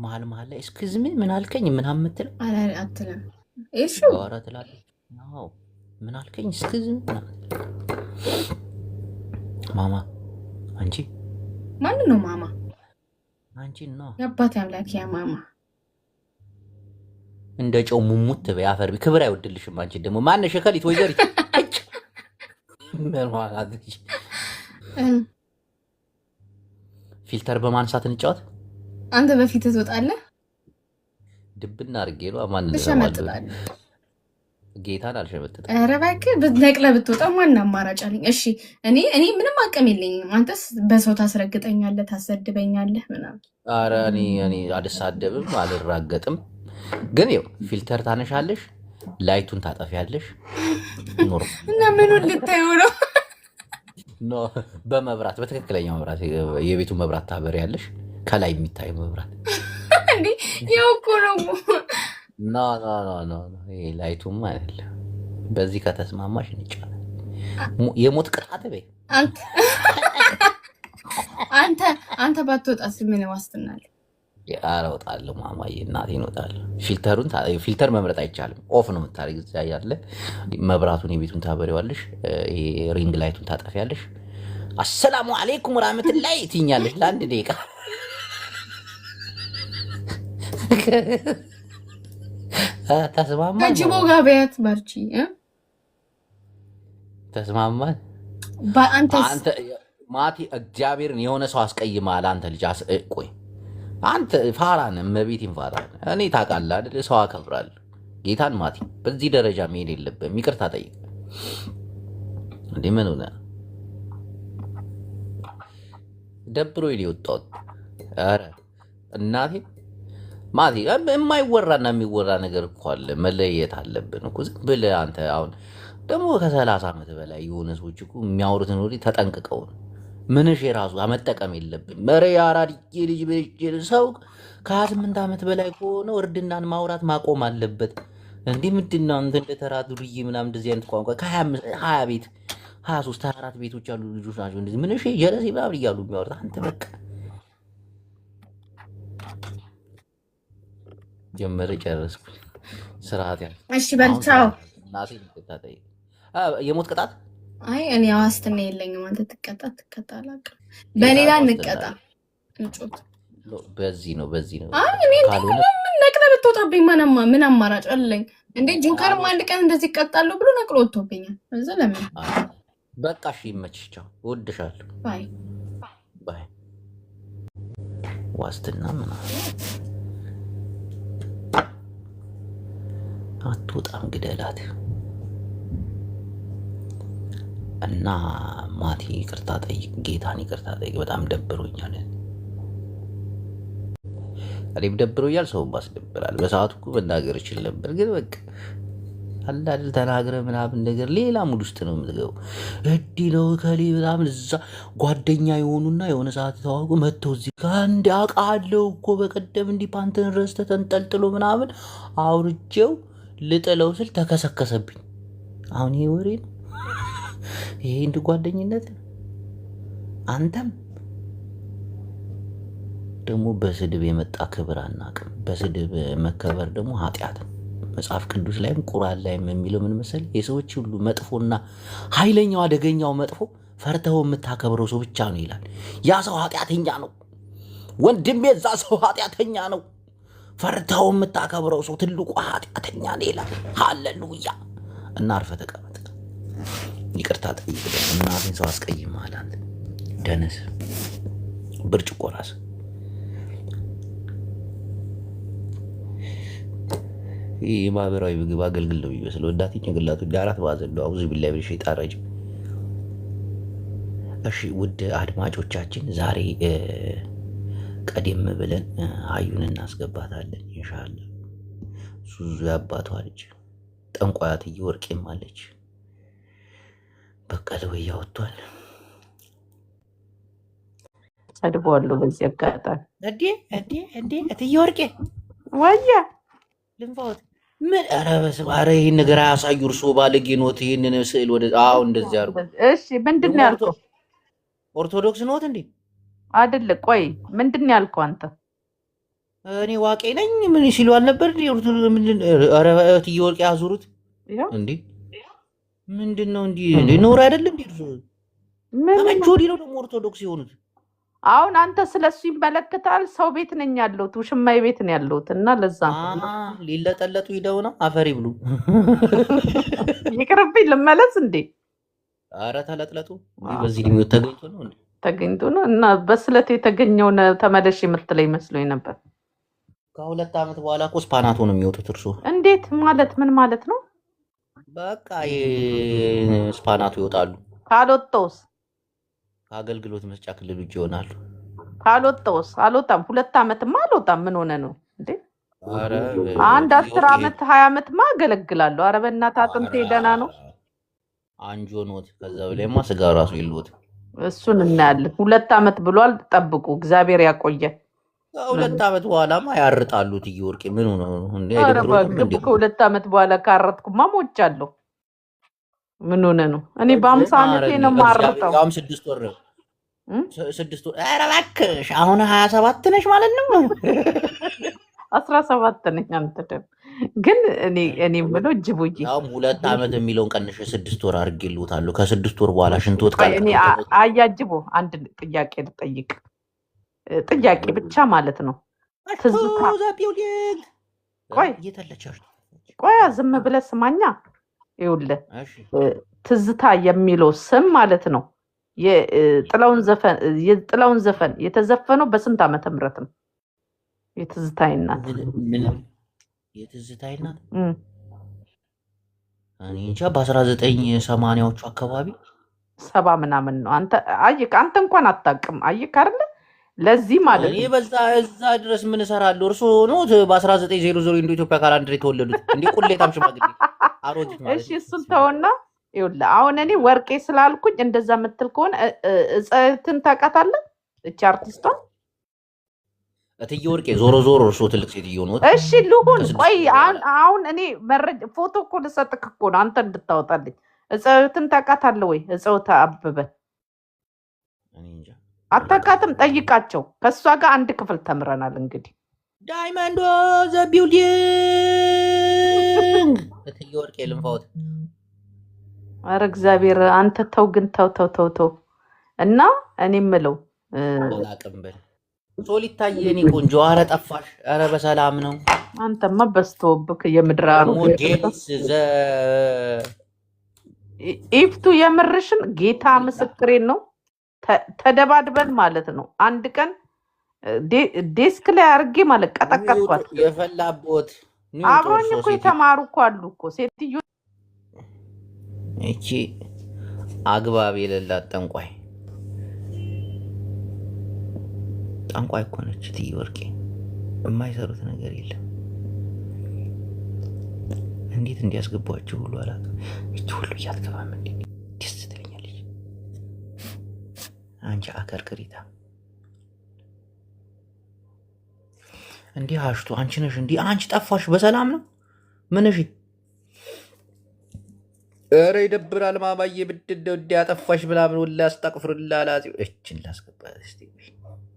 መሀል ላይ እስክዝ ምን አልከኝ ምናምን የምትለው አትልም። እሺ ኧረ ትላለች። ምን አልከኝ እስክዝ ምናምን። ማማ አንቺ ማን ነው ማማ? አንቺን ነው የአባቴ አምላክ ያ ማማ። እንደ ጨው ሙሙት በይ አፈር ክብር አይወድልሽም። አንቺ ደግሞ ማነሽ? ከሊት ወይዘሪት ፊልተር በማንሳት እንጫወት። አንተ በፊት ትወጣለህ። ድብና አድርጌ ነው ማን ትሸመጥጣለህ። ጌታን አልሸመጥጥም። ኧረ እባክህ ነቅለህ ብትወጣ ማን አማራጭ አለኝ? እሺ እኔ ምንም አቅም የለኝም። አንተስ በሰው ታስረግጠኛለህ፣ ታሰድበኛለህ ምናምን። ኧረ እኔ አልሳደብም አልራገጥም። ግን ይኸው ፊልተር ታነሻለሽ፣ ላይቱን ታጠፊያለሽ። እና ምኑን ልታየው ነው? በመብራት በትክክለኛ መብራት የቤቱ መብራት ታበሪያለሽ። ከላይ የሚታይ መብራት እንዴ ያው እኮ ነው። ኖ ይሄ ላይቱም አይደለም። በዚህ ከተስማማሽ እንጫወት። የሞት ቅጣት በይ አንተ ባትወጣስ ምን ዋስትና አለ? ኧረ እወጣለሁ ማማዬ፣ እናቴን እወጣለሁ። ፊልተር መምረጥ አይቻልም። ኦፍ ነው የምታደርጊው። እዚያ ያለ መብራቱን የቤቱን ታበሪዋለሽ፣ ሪንግ ላይቱን ታጠፊያለሽ። አሰላሙ አሌይኩም ወራህመቱላሂ ትይኛለሽ ለአንድ ደቂቃ። ተስማማን? ከጅቦ ጋር በያት ባርቺ ተስማማን? አንተ ማቲ እግዚአብሔርን የሆነ ሰው አስቀይማል። አንተ ልጅ ቆይ አንተ ፋራን እመቤቴን ፋራን እኔ ታውቃለህ አይደል? ሰው አከብራለሁ። ጌታን ማቲ በዚህ ደረጃ መሄድ የለብህም። ይቅርታ ጠይቅ እንዴ። ምን ሆነ? ደብሮኝ የወጣሁት። ኧረ እናቴ ማቲ የማይወራና የሚወራ ነገር እኮ አለ። መለየት አለብን እኮ። ዝም ብለህ አንተ አሁን ደግሞ ከ30 ዓመት በላይ የሆነ ሰዎች እኮ የሚያወሩትን ወዲህ ተጠንቅቀው ነው። ምንሽ የራሱ መጠቀም የለብን። መረ የአራድዬ ልጅ ሰው ከ28 ዓመት በላይ ከሆነ እርድናን ማውራት ማቆም አለበት። እንዴ ምንድን ነው አንተ እንደ ተራ ዱርዬ ምናምን እንደዚህ አይነት ቋንቋ ከ20 ቤት 23 24 ቤቶች ያሉ ልጆች ናቸው እንደዚህ ምን እሺ ጀለሴ ምናምን እያሉ የሚያወሩት አንተ በቃ ጀመረ ጨረስኩ ስርዓት ያለ እሺ በልቻው እናቴ ልትታጠይ የሞት ቅጣት አይ እኔ ዋስትና የለኝም። አንተ ትቀጣ አላውቅም። በሌላ እንቀጣ እንጩት በዚህ ነው አይ እኔ ምን ነቅለ ብትወጣብኝ ምን አማራጭ አለኝ እንዴ? ጅንካርም አንድ ቀን እንደዚህ ይቀጣለሁ ብሎ ነቅሎ ወጥቶብኛል። እዛ ለምን በቃ እሺ ይመችሽ። ቻው እወድሻለሁ። ባይ ባይ ዋስትና ምናምን አትወጣም ግደላት እና ማቲ ይቅርታ ጠይቅ፣ ጌታን ይቅርታ ጠይቅ። በጣም ደብሮኛል። እኔም ደብሮኛል፣ ሰውም ባስደብራል። በሰዓቱ እኮ መናገር እችል ነበር፣ ግን በቃ አላድል ተናግረ ምናምን ነገር ሌላ ሙድ ውስጥ ነው የምትገቡ። እዲ ነው ከሌ ምናምን እዛ ጓደኛ የሆኑና የሆነ ሰዓት ተዋጉ መጥተው እዚህ ጋር እንዲ አውቃለሁ እኮ በቀደም እንዲህ ፓንትን ረስተ ተንጠልጥሎ ምናምን አውርቼው ልጥለው ስል ተከሰከሰብኝ። አሁን ይሄ ወሬ ነው? ይሄ እንድ ጓደኝነት? አንተም ደግሞ በስድብ የመጣ ክብር አናውቅም። በስድብ መከበር ደግሞ ኃጢአት ነው። መጽሐፍ ቅዱስ ላይም ቁርአን ላይም የሚለው ምን መሰለህ? የሰዎች ሁሉ መጥፎና ኃይለኛው አደገኛው መጥፎ ፈርተው የምታከብረው ሰው ብቻ ነው ይላል። ያ ሰው ኃጢአተኛ ነው ወንድሜ፣ እዛ ሰው ኃጢአተኛ ነው። ፈርተው የምታከብረው ሰው ትልቁ ኃጢአተኛ ነው ይላል። ሃሌሉያ። እና አርፈህ ተቀመጥ። ይቅርታ ጠይቅ። እናቴን ሰው አስቀይመሃል አንተ ደነስ ብርጭቆ ራስ ይህ ማህበራዊ ምግብ አገልግል ነው የሚመስለው። እንዳት ጭንቅላቱ አራት ማዕዘን ነው። አውዝ ቢላይ ብልሽ ጣራጅ። እሺ ውድ አድማጮቻችን ዛሬ ቀደም ብለን አዩን እናስገባታለን ኢንሻአላህ። ሱዙ ያባቷ ልጅ ጠንቋያት እየወርቄም አለች። በቀለ ወይ ያወጣል ሰድቧለሁ። በዚህ አጋጣሚ እንዴ እትዬወርቄ ወያ ልንፋወት ምን ኧረ በስመ አብ! ይህን ነገር አያሳዩ። እርሶ ባለጌ ኖት። ይህንን ስዕል ወደ እንደዚህ አድርጉ። እሺ ምንድን ነው ያልከው? ኦርቶዶክስ ኖት እንዴ? አይደለ? ቆይ ምንድን ነው ያልከው አንተ? እኔ ዋቄ ነኝ ምን ሲሉ አልነበር? ኧረ እትዬወርቄ አዙሩት እንዴ! ምንድን ነው እንዲህ ኖር አይደለም እንዴ? ከመቼ ወዲህ ነው ደግሞ ኦርቶዶክስ የሆኑት? አሁን አንተ ስለሱ ይመለከታል። ሰው ቤት ነኝ ያለሁት፣ ውሽማዬ ቤት ነው ያለሁት እና ለዛ ሊለጠለጡ ሂደው ነው። አፈሪ ብሉ። ይቅርብኝ ልመለስ እንዴ? አረ ተለጥለጡ። በዚህ ሊሚት ተገኝቶ ነው እንዴ? ተገኝቶ ነው እና በስለት የተገኘው ተመለሽ የምትለኝ መስሎኝ ነበር። ከ2 ዓመት በኋላ እኮ ስፓናቶ ነው የሚወጡት። እርሱ እንዴት ማለት ምን ማለት ነው? በቃ ስፓናቶ ይወጣሉ። ካልወጣውስ? ከአገልግሎት መስጫ ክልል ውጭ ይሆናሉ። ካልወጣውስ? አልወጣም። 2 ዓመትማ አልወጣም። ምን ሆነ ነው እንዴ? አረ አንድ 10 ዓመት 20 ዓመትማ አገለግላለሁ። አረ በእናትህ አጥንቴ ደህና ነው። አንጆ ኖት። ከዛ በላይማ ስጋ ራሱ የለውት። እሱን እናያለን። 2 ዓመት ብሏል። ጠብቁ። እግዚአብሔር ያቆየ። ከ2 ዓመት በኋላማ ያርጣሉ። እትዬወርቄ ምን ሆነ እንዴ? ከ2 ዓመት በኋላ ካረጥኩማ ሞቻለሁ። ምን ሆነ ነው? እኔ በ50 ዓመቴ ነው ማርጠው። ያም 6 ወር ነው 6 ወር። ኧረ እባክሽ አሁን 27 ነሽ ማለት ነው? 17 ነኝ። አንተ ደግሞ ግን እኔ የምለው ጅቡዬ ያው 2 ዓመት የሚለውን ቀንሽ 6 ወር አድርጌልዎታለሁ። ከ6 ወር በኋላ ሽንቶት ቃል እኔ አያጅቦ አንድ ጥያቄ ልጠይቅ። ጥያቄ ብቻ ማለት ነው። ትዝታ ቆይ ቆይ ዝም ብለህ ስማኛ። ይኸውልህ ትዝታ የሚለው ስም ማለት ነው የጥላውን ዘፈን የተዘፈነው በስንት ዓመተ ምህረት ነው? የትዝታ እናት የትዝታ እናት እኔ እንጃ በ1980ዎቹ አካባቢ 70 ምናምን ነው። አንተ እንኳን አታውቅም። አየህ አይደለ? ለዚህ ማለት ነው በዛ እዛ ድረስ ምን እሰራለሁ? እርሶ ነው በ1900 እንደ ኢትዮጵያ ካላንደር የተወለዱት እንዴ? ቁሌታም ሽማግሌ አሮጊት ማለት። እሺ እሱን ተውና ይኸውልህ አሁን እኔ ወርቄ ስላልኩኝ እንደዛ የምትል ከሆነ እጸትን ታውቃታለህ? እቺ አርቲስቷን እትዬ ወርቄ ዞሮ ዞሮ እርሶ ትልቅ ሴትዮ ነው። እሺ ልሁን። ቆይ አሁን እኔ መረጃ ፎቶ እኮ ልሰጥክ እኮ ነው አንተ እንድታወጣልኝ። እፀውትን ታውቃታለህ ወይ? እፀውት አበበን አታውቃትም? ጠይቃቸው። ከእሷ ጋር አንድ ክፍል ተምረናል። እንግዲህ ዳይመንዶ ዘ ቢልዲንግ እትዬ ወርቄ ልንፋውት። ኧረ እግዚአብሔር አንተ ተው ግን ተው። እና እኔ የምለው አላቅም በል ሶሊታዬ የኔ ቆንጆ። ኧረ ጠፋሽ። ኧረ በሰላም ነው? አንተማ በስተውብክ የምድራሩ ሞዴልስ ዘ ኢፍቱ የምርሽን ጌታ ምስክሬን ነው። ተደባድበን ማለት ነው። አንድ ቀን ዴስክ ላይ አድርጌ ማለት ቀጠቀጥኳት። የፈላቦት አብሮኝ እኮ የተማሩ እኮ አሉ እኮ ሴትዮ። እቺ አግባብ የሌላት ጠንቋይ እኮ ነች እትዬ ወርቄ። የማይሰሩት ነገር የለም። እንዴት እንዲያስገቧቸው ሁሉ አላውቅም። እቺ ሁሉ እያትገባም እንዴ ደስ ትለኛለች። አንቺ አከርክሪታ እንዲህ አሽቱ አንቺ ነሽ እንዲህ አንቺ ጠፋሽ። በሰላም ነው? ምንሽ? ኧረ ይደብራል። ማባዬ ብድደ ወዲ ያጠፋሽ ምናምን ወላ አስጠቅፍርላ ላዚው እችን ላስገባት እስቲ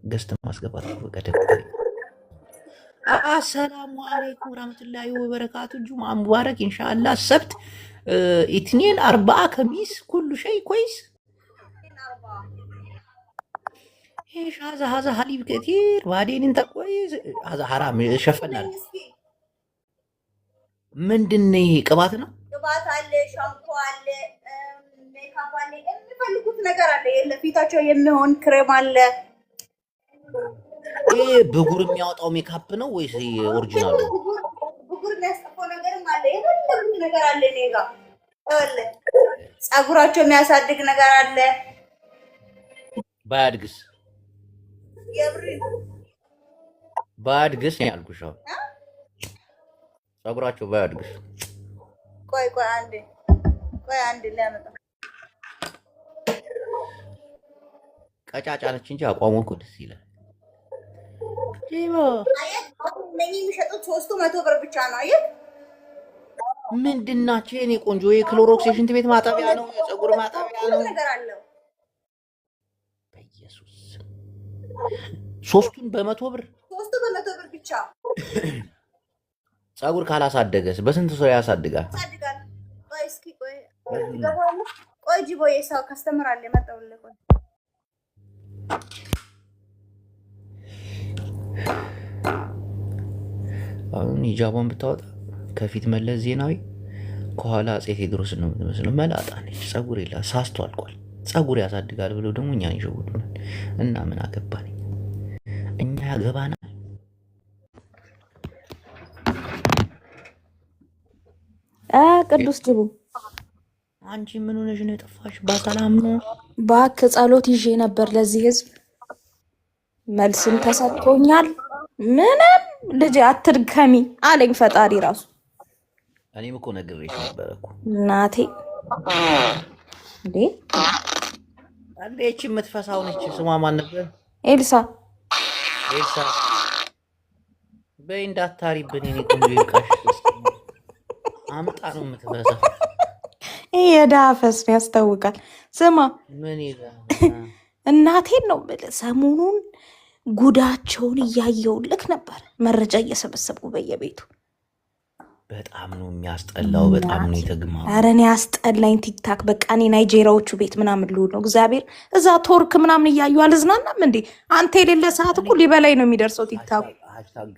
ገስት ማስገባት በቀደም። አሰላሙ አለይኩም ወራህመቱላሂ ወበረካቱ። ጁምዓ ሙባረክ ኢንሻአላህ። ሰብት ኢትኒን አርባዓ ከሚስ ኩሉ ሸይ ኮይስ ايش هذا حليب كثير بعدين انت كويس. هذا حرام شفنال. ምንድን ነው ይሄ? ቅባት ነው? ቅባት አለ፣ ሻምፖ አለ፣ ሜካፕ አለ፣ የሚፈልጉት ነገር አለ። ለፊታቸው የሚሆን ክሬም አለ። ይሄ ብጉር የሚያወጣው ሜካፕ ነው ወይስ ኦሪጂናል ነው? ብጉር የሚያስጠፋው ነገርም አለ። የሚፈልጉት ነገር አለ። እኔ ጋር አለ። ፀጉራቸው የሚያሳድግ ነገር አለ። ባያድግስ? ባያድግስ ነው ያልኩሽ። ፀጉራቸው ባያድግስ? ቆይ አንዴ ላመጣ። ቀጫጫ ነች እንጂ አቋሙ እኮ ደስ ይላል። አየህ፣ አሁን እነኚህ የሚሸጡት 300 ብር ብቻ ነው። አየህ፣ ምንድን ናቸው የኔ ቆንጆ? የክሎሮክስ የሽንት ቤት ማጠቢያ ነው? የፀጉር ማጠቢያ ነው? ነገር አለው። በኢየሱስ ሶስቱን በ100 ብር? ሶስቱ በ100 ብር ብቻ። ፀጉር ካላሳደገስ በስንት ሰው ያሳድጋል? ያሳድጋል። ቆይ እስኪ ቆይ ጂቦዬ፣ ሰው ካስተመር አለ የመጣውልህ። ቆይ አሁን ሂጃቧን ብታወጣ ከፊት መለስ ዜናዊ ከኋላ አፄ ቴዎድሮስ ነው የምትመስለው። መላጣ ነች፣ ፀጉር የላት፣ ሳስቶ አልቋል። ፀጉር ያሳድጋል ብለው ደግሞ እኛን ይሸውዱናል። እና ምን አገባን እኛ? ያገባናል። ቅዱስ ጅቡ፣ አንቺ ምን ሆነሽ ነው የጠፋሽ? በሰላም ነው? እባክህ ጸሎት ይዤ ነበር ለዚህ ህዝብ፣ መልስም ተሰጥቶኛል። ምንም ልጅ አትድከሚ አለኝ ፈጣሪ ራሱ። እኔም እኮ ነግሬሽ ነበር እኮ እናቴ። እንዴ አንዴች የምትፈሳው ነች። ስሟ ማን ነበር? ኤልሳ። በይ እንዳታሪብን የኔ ቆንጆ ይብቃሽ። አምጣ ነው የምትፈሳው። ይሄ የድሃ ፈስ ነው ያስታውቃል። ስማ ምን ይላል? እናቴን ነው የምልህ፣ ሰሞኑን ጉዳቸውን እያየሁልክ ነበር፣ መረጃ እየሰበሰብኩ በየቤቱ። በጣም ነው የሚያስጠላው። በጣም ነው የተግማው። ኧረ እኔ ያስጠላኝ ቲክታክ። በቃ እኔ ናይጄሪያዎቹ ቤት ምናምን ልውል ነው። እግዚአብሔር እዛ ቶርክ ምናምን እያዩ አልዝናናም እንዴ? አንተ የሌለ ሰዓት እኮ ሊበላይ ነው የሚደርሰው ቲክታኩ።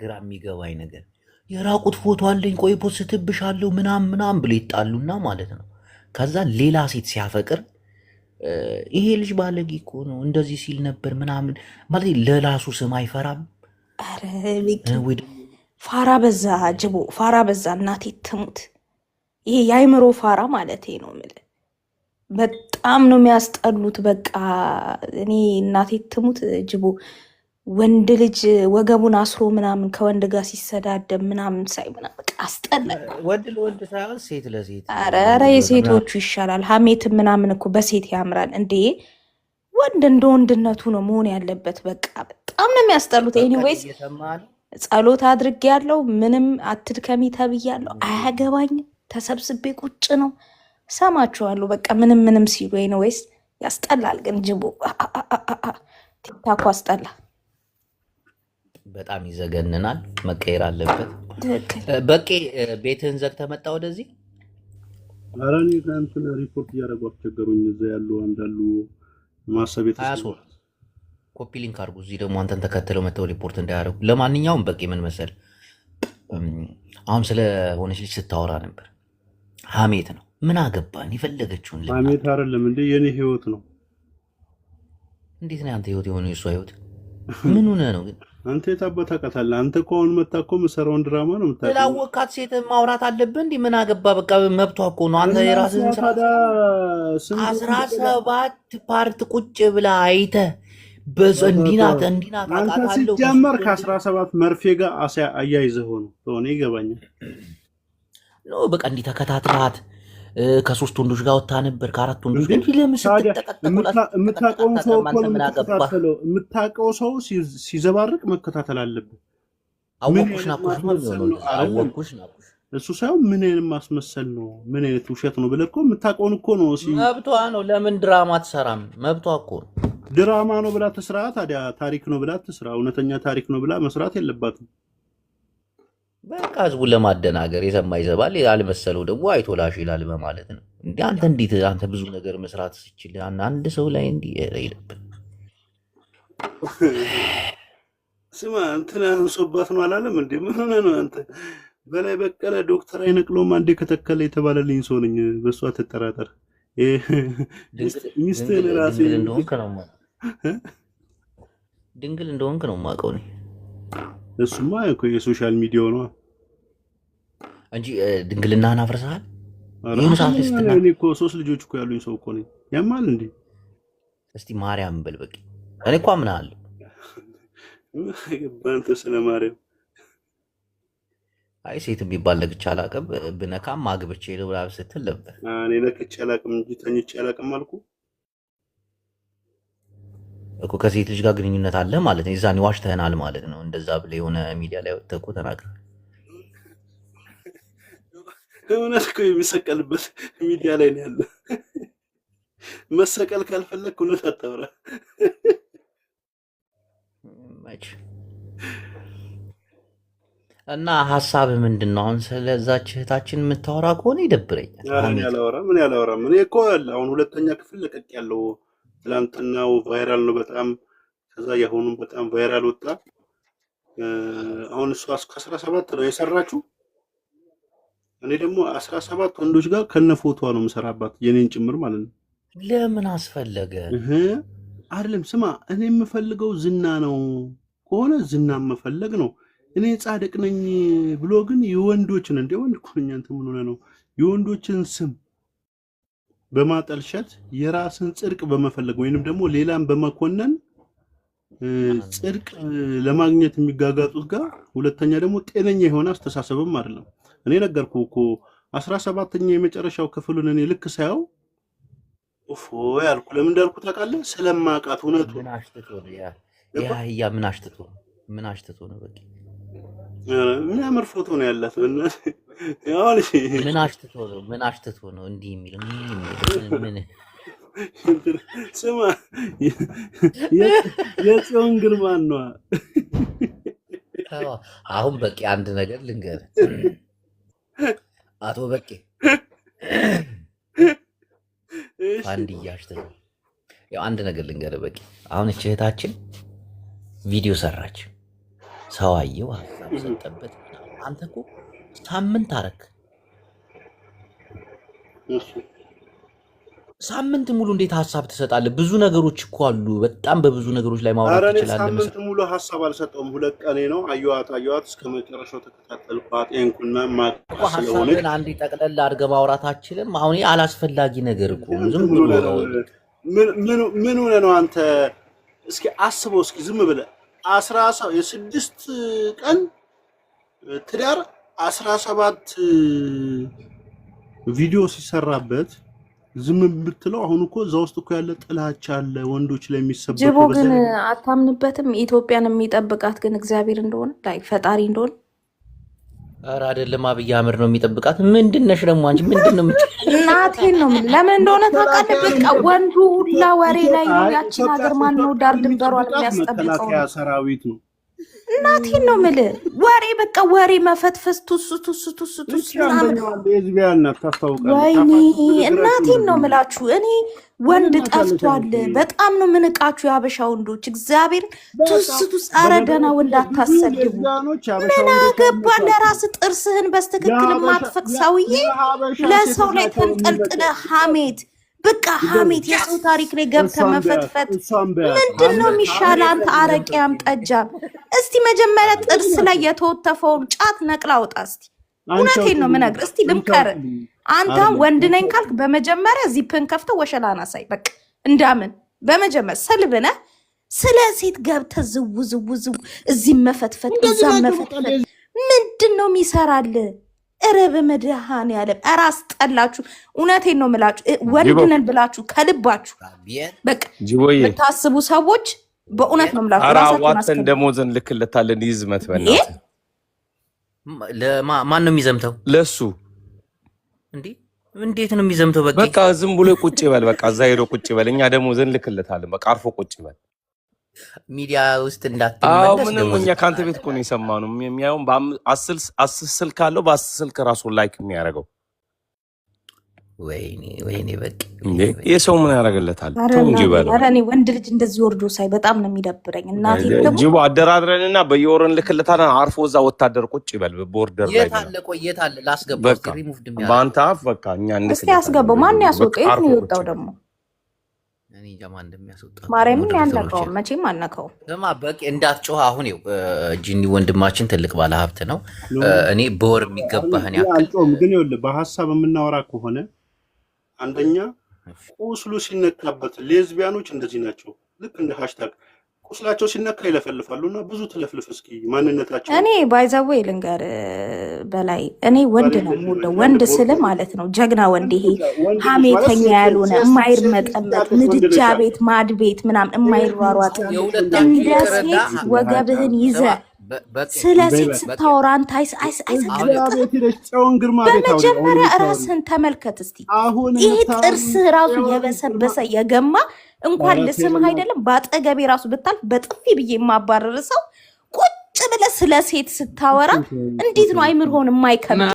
ግራ የሚገባኝ ነገር የራቁት ፎቶ አለኝ ቆይ ፖስትብሻለሁ ምናምን ብሎ ይጣሉና ማለት ነው። ከዛ ሌላ ሴት ሲያፈቅር ይሄ ልጅ ባለጌ እኮ ነው እንደዚህ ሲል ነበር ምናምን ማለት ለራሱ ስም አይፈራም። ኧረ ፋራ በዛ ጅቦ፣ ፋራ በዛ። እናቴ ትሙት። ይሄ የአይምሮ ፋራ ማለት ነው የምልህ። በጣም ነው የሚያስጠሉት። በቃ እኔ እናቴ ትሙት ጅቦ፣ ወንድ ልጅ ወገቡን አስሮ ምናምን ከወንድ ጋር ሲሰዳደብ ምናምን ሳይ ምናምን በቃ አስጠላል። ወንድ ለወንድ ሳይሆን ሴት ለሴት። ኧረ የሴቶቹ ይሻላል። ሀሜት ምናምን እኮ በሴት ያምራል እንዴ። ወንድ እንደ ወንድነቱ ነው መሆን ያለበት። በቃ በጣም ነው የሚያስጠሉት። ኤኒዌይስ ጸሎት አድርጌ ያለው ምንም አትድከሚ ተብያለሁ። አያገባኝም። ተሰብስቤ ቁጭ ነው ሰማችኋለሁ። በቃ ምንም ሲሉ ኤኒዌይስ ያስጠላል። ግን ጅቦ ቲክታኩ አስጠላ። በጣም ይዘገንናል። መቀየር አለበት። በቄ ቤትህን ዘግተህ መጣ ወደዚህ። ኧረ እኔ ከእንትን ሪፖርት እያደረጉ አስቸገሩኝ። እዛ ያሉ አንዳሉ ማሰብ የተሰራ ኮፒ ሊንክ አድርጉ። እዚህ ደግሞ አንተን ተከትለው መተው ሪፖርት እንዳያደርጉ። ለማንኛውም በቄ ምን መሰል፣ አሁን ስለ ሆነች ልጅ ስታወራ ነበር። ሀሜት ነው። ምን አገባን? የፈለገችውን ሀሜት አይደለም እንዴ? የኔ ህይወት ነው። እንዴት ነው አንተ ህይወት የሆነ የሷ ህይወት? ምን ሆነ ነው ግን? አንተ የታባት ታውቃታለህ? አንተ እኮ አሁን መጣ እኮ የምሰራውን ድራማ ነው የምታውቀው። ስላወቃት ሴት ማውራት አለብህ እንዴ? ምን አገባ? በቃ መብቷ እኮ ነው። አንተ የራስህን ስራ 17 ፓርት ቁጭ ብላ አይተህ እንዲናት አንተ ሲጀመር ከ17 መርፌ ጋር አያይዘህ ሆነ ሆነ ይገባኛል። በቃ እንዲህ ተከታትላት ከ3 ወንዶች ጋር ወጣ ነበር፣ ከ4 ወንዶች ጋር የምታውቀው ሰው ሲዘባርቅ መከታተል አለብህ። አወኩሽ ናኩሽ እሱ ሳይሆን ምን አይነት ማስመሰል ነው፣ ምን አይነት ውሸት ነው ብለህ እኮ የምታውቀውን እኮ ነው። መብቷ ነው። ለምን ድራማ ትሰራም? መብቷ እኮ ነው። ድራማ ነው ብላ ትስራ። ታዲያ ታሪክ ነው ብላ ትስራ። እውነተኛ ታሪክ ነው ብላ መስራት የለባትም። በቃ ህዝቡን ለማደናገር የሰማ ይዘባል፣ ያልመሰለው ደግሞ አይቶ ላሽ ይላል በማለት ነው። እንዴ አንተ እንዴት አንተ ብዙ ነገር መስራት ስችል አንድ ሰው ላይ እንዲህ ይለብን። ስማ እንትና አንሶባት ነው አላለም እንዴ? ምን ሆነ ነው አንተ? በላይ በቀለ ዶክተር አይነቅለውም አንዴ ከተከለ የተባለልኝ ሰው ነኝ። በሷ ተጠራጠር። ሚስትህን ራሴ ድንግል እንደሆንክ ነው የማውቀው እኔ። እሱማ እኮ የሶሻል ሚዲያው ነው እንጂ ድንግልናህን አፍርሰሃል። እኔ እኮ 3 ልጆች እኮ ያሉኝ ሰው እኮ ነኝ። ያማል እንዴ? እስቲ ማርያም በል በቂ። እኔ እኮ አምናለሁ። በአንተ ስለ ማርያም አይ ሴት የሚባል ለግቻ አላውቅም። ብነካም አግብቼ ነው ብላ ስትል ነበር። እኔ ለክቼ አላውቅም እንጂ ተኝቼ አላውቅም አልኩ እኮ። ከሴት ልጅ ጋር ግንኙነት አለ ማለት ነው። የዛኔ ዋሽተህናል ማለት ነው። እንደዛ ብለህ የሆነ ሚዲያ ላይ ወጥተህ እኮ ተናግረሃል። እውነት እኮ የሚሰቀልበት ሚዲያ ላይ ነው ያለ። መሰቀል ካልፈለግ እውነት አታውራ። እና ሀሳብ ምንድን ነው? አሁን ስለዛች እህታችን የምታወራ ከሆነ ይደብረኛል። ምን ያላወራም እኔ እኮ አሁን 2ኛ ክፍል ለቀቅ ያለው ትላንትናው ቫይራል ነው በጣም። ከዛ ያሁኑም በጣም ቫይራል ወጣ። አሁን እሷ 17 ነው የሰራችው። እኔ ደግሞ 17 ወንዶች ጋር ከነ ፎቶዋ ነው የምሰራባት፣ የኔን ጭምር ማለት ነው። ለምን አስፈለገ? አይደለም ስማ፣ እኔ የምፈልገው ዝና ነው ከሆነ ዝና መፈለግ ነው። እኔ ጻድቅ ነኝ ብሎ ግን የወንዶችን እንደ ወንድ እኮ ነኝ አንተ ምን ሆነ ነው የወንዶችን ስም በማጠልሸት የራስን ጽድቅ በመፈለግ ወይንም ደግሞ ሌላን በመኮነን ጽድቅ ለማግኘት የሚጋጋጡት ጋር፣ ሁለተኛ ደግሞ ጤነኛ የሆነ አስተሳሰብም አይደለም። እኔ ነገርኩህ እኮ 17ኛ የመጨረሻው ክፍሉን እኔ ልክ ሳየው ኦፎ ያልኩ። ለምን እንዳልኩ ታውቃለህ? ስለማውቃት እውነቱ ምን አሽትቶ ነው ያ ምን አሽትቶ ነው በቃ የሚያምር ፎቶ ነው ያላት። ምን አሽትቶ ነው እንዲህ የሚለው? ምን ስማ የጽዮን ግርማን ነው። አሁን በቂ አንድ ነገር ልንገርህ አቶ በቂ አንድ አሽትቶ ያው አንድ ነገር ልንገርህ በቂ። አሁን እህታችን ቪዲዮ ሰራች፣ ሰው አየው፣ ሀሳብ ሰጠበት። አንተ እኮ ሳምንት አረክ። ሳምንት ሙሉ እንዴት ሀሳብ ትሰጣለህ? ብዙ ነገሮች እኮ አሉ። በጣም በብዙ ነገሮች ላይ ማውራት ትችላለህ። ሳምንት ሙሉ ሀሳብ አልሰጠውም። 2 ቀኔ ነው። አየዋት እስከ መጨረሻው ተከታተልኳት። እንኩና ሀሳብን አንዴ ጠቅለል አድርገህ ማውራት አችልም? አሁን አላስፈላጊ ነገር እኮ ዝም ብሎ ነው። ምን ሆነ ነው አንተ? እስኪ አስበው እስኪ ዝም ብለህ 6 ቀን ትዳር 17 ቪዲዮ ሲሰራበት ዝም ብትለው አሁን እኮ እዛ ውስጥ እኮ ያለ ጥላቻ አለ ወንዶች ላይ የሚሰበከው። ጅቦ ግን አታምንበትም ኢትዮጵያን የሚጠብቃት ግን እግዚአብሔር እንደሆነ ላይ ፈጣሪ እንደሆነ? ኧረ አይደለም አብይ አህመድ ነው የሚጠብቃት። ምንድነሽ ደግሞ አንቺ ምንድነው? እናቴን ነው ለምን እንደሆነ ታውቃለህ? በቃ ወንዱ ሁላ ወሬ ላይ ነው። ያችን ሀገር ማን ነው ዳር ድንበሯን የሚያስጠብቀው? ሰራዊት ነው። እናቴን ነው የምልህ ወሬ በቃ ወሬ መፈትፈስ ቱስ ምናምን። ወይኔ እናቴን ነው የምላችሁ። እኔ ወንድ ጠፍቷል። በጣም ነው የምንቃችሁ የሀበሻ ወንዶች እግዚአብሔር ቱስ። ኧረ ደህና ወንድ አታሰድቡ። ምን አገባ ለራስ ጥርስህን በስትክክል ማትፈቅ ሰውዬ ለሰው ላይ ተንጠልጥለ ሀሜት በቃ ሀሜት የሰው ታሪክ ላይ ገብተህ መፈትፈት ምንድን ነው የሚሻል? አንተ አረቂያም ጠጃም እስቲ መጀመሪያ ጥርስ ላይ የተወተፈውን ጫት ነቅላ አውጣ እስቲ። እውነቴን ነው የምነግርህ። እስቲ ልምከር። አንተ ወንድ ነኝ ካልክ በመጀመሪያ ዚፕን ከፍተህ ወሸላና ሳይ በቃ እንዳምን በመጀመሪያ ሰልብነ ስለ ሴት ገብተህ ዝው እዚህ መፈትፈት እዛም መፈትፈት ምንድን ነው የሚሰራል? ኧረ በመድኃኔዓለም ኧረ አስጠላችሁ። እውነቴን ነው የምላችሁ። ወንድ ነን ብላችሁ ከልባችሁ በቃ የምታስቡ ሰዎች በእውነት ነው የምላችሁ። ራሳችሁን ደሞዝን ልክለታለን ይዝመት በእናትህ። ማን ነው የሚዘምተው? ለሱ እንዴት ነው የሚዘምተው? በቃ ዝም ብሎ ቁጭ ይበል። በቃ እዛ ሄዶ ቁጭ ይበል። እኛ ደሞዝን ልክለታለን። በቃ አርፎ ቁጭ ይበል። ሚዲያ ውስጥ እንዳትመለስ። ምንም እኛ ከአንተ ቤት እኮ ነው የሰማነው። የሚያየው በ10 ስልክ አለው። በ10 ስልክ ራሱን ላይክ የሚያደርገው። ወይኔ በቃ የሰው ምን ያደርግለታል? እንጂ በለው። ኧረ እኔ ወንድ ልጅ እንደዚህ ወርዶ ሳይ በጣም ነው የሚደብረኝ። እናቴ ደግሞ ጅቦ አደራድረንና በየወረን ልክለታለን። አርፎ እዛ ወታደር ቁጭ ይበል። ቦርደር ላይ የት አለ ላስገባው? በአንተ አፍ በቃ እኛ እስኪ ያስገባው። ማን ያስወጣው? የት ነው የወጣው ደግሞ? ማርያምን ያልነካውም መቼም አልነካውም። ስማ በቂ እንዳትጮህ። አሁን ጂኒ ወንድማችን ትልቅ ባለሀብት ነው። እኔ በወር የሚገባህን ያክል ግን ይኸውልህ በሀሳብ የምናወራ ከሆነ አንደኛ ቁስሉ ሲነካበት ሌዝቢያኖች እንደዚህ ናቸው። ልክ እንደ ሃሽታግ ቁስላቸው ሲነካ ይለፈልፋሉ እና ብዙ ትለፍልፍ እስኪ ማንነታቸው። እኔ ባይዘዌ ልንገር በላይ እኔ ወንድ ነው የምወደው። ወንድ ስል ማለት ነው ጀግና ወንድ፣ ይሄ ሀሜተኛ ያልሆነ የማይርመጠመጥ ምድጃ ቤት ማድ ቤት ምናምን የማይሯሯጥ እንደ ሴት ወገብህን ይዘህ ስለ ሴት ስታወራ አንተ በመጀመሪያ ራስህን ተመልከት እስቲ። ይሄ ጥርስህ ራሱ የበሰበሰ የገማ እንኳን ልስምህ አይደለም በአጠገቤ ራሱ ብታልፍ በጥፊ ብዬ የማባረር ሰው ቁጭ ብለህ ስለ ሴት ስታወራ እንዴት ነው አይምሮህን የማይከብድ?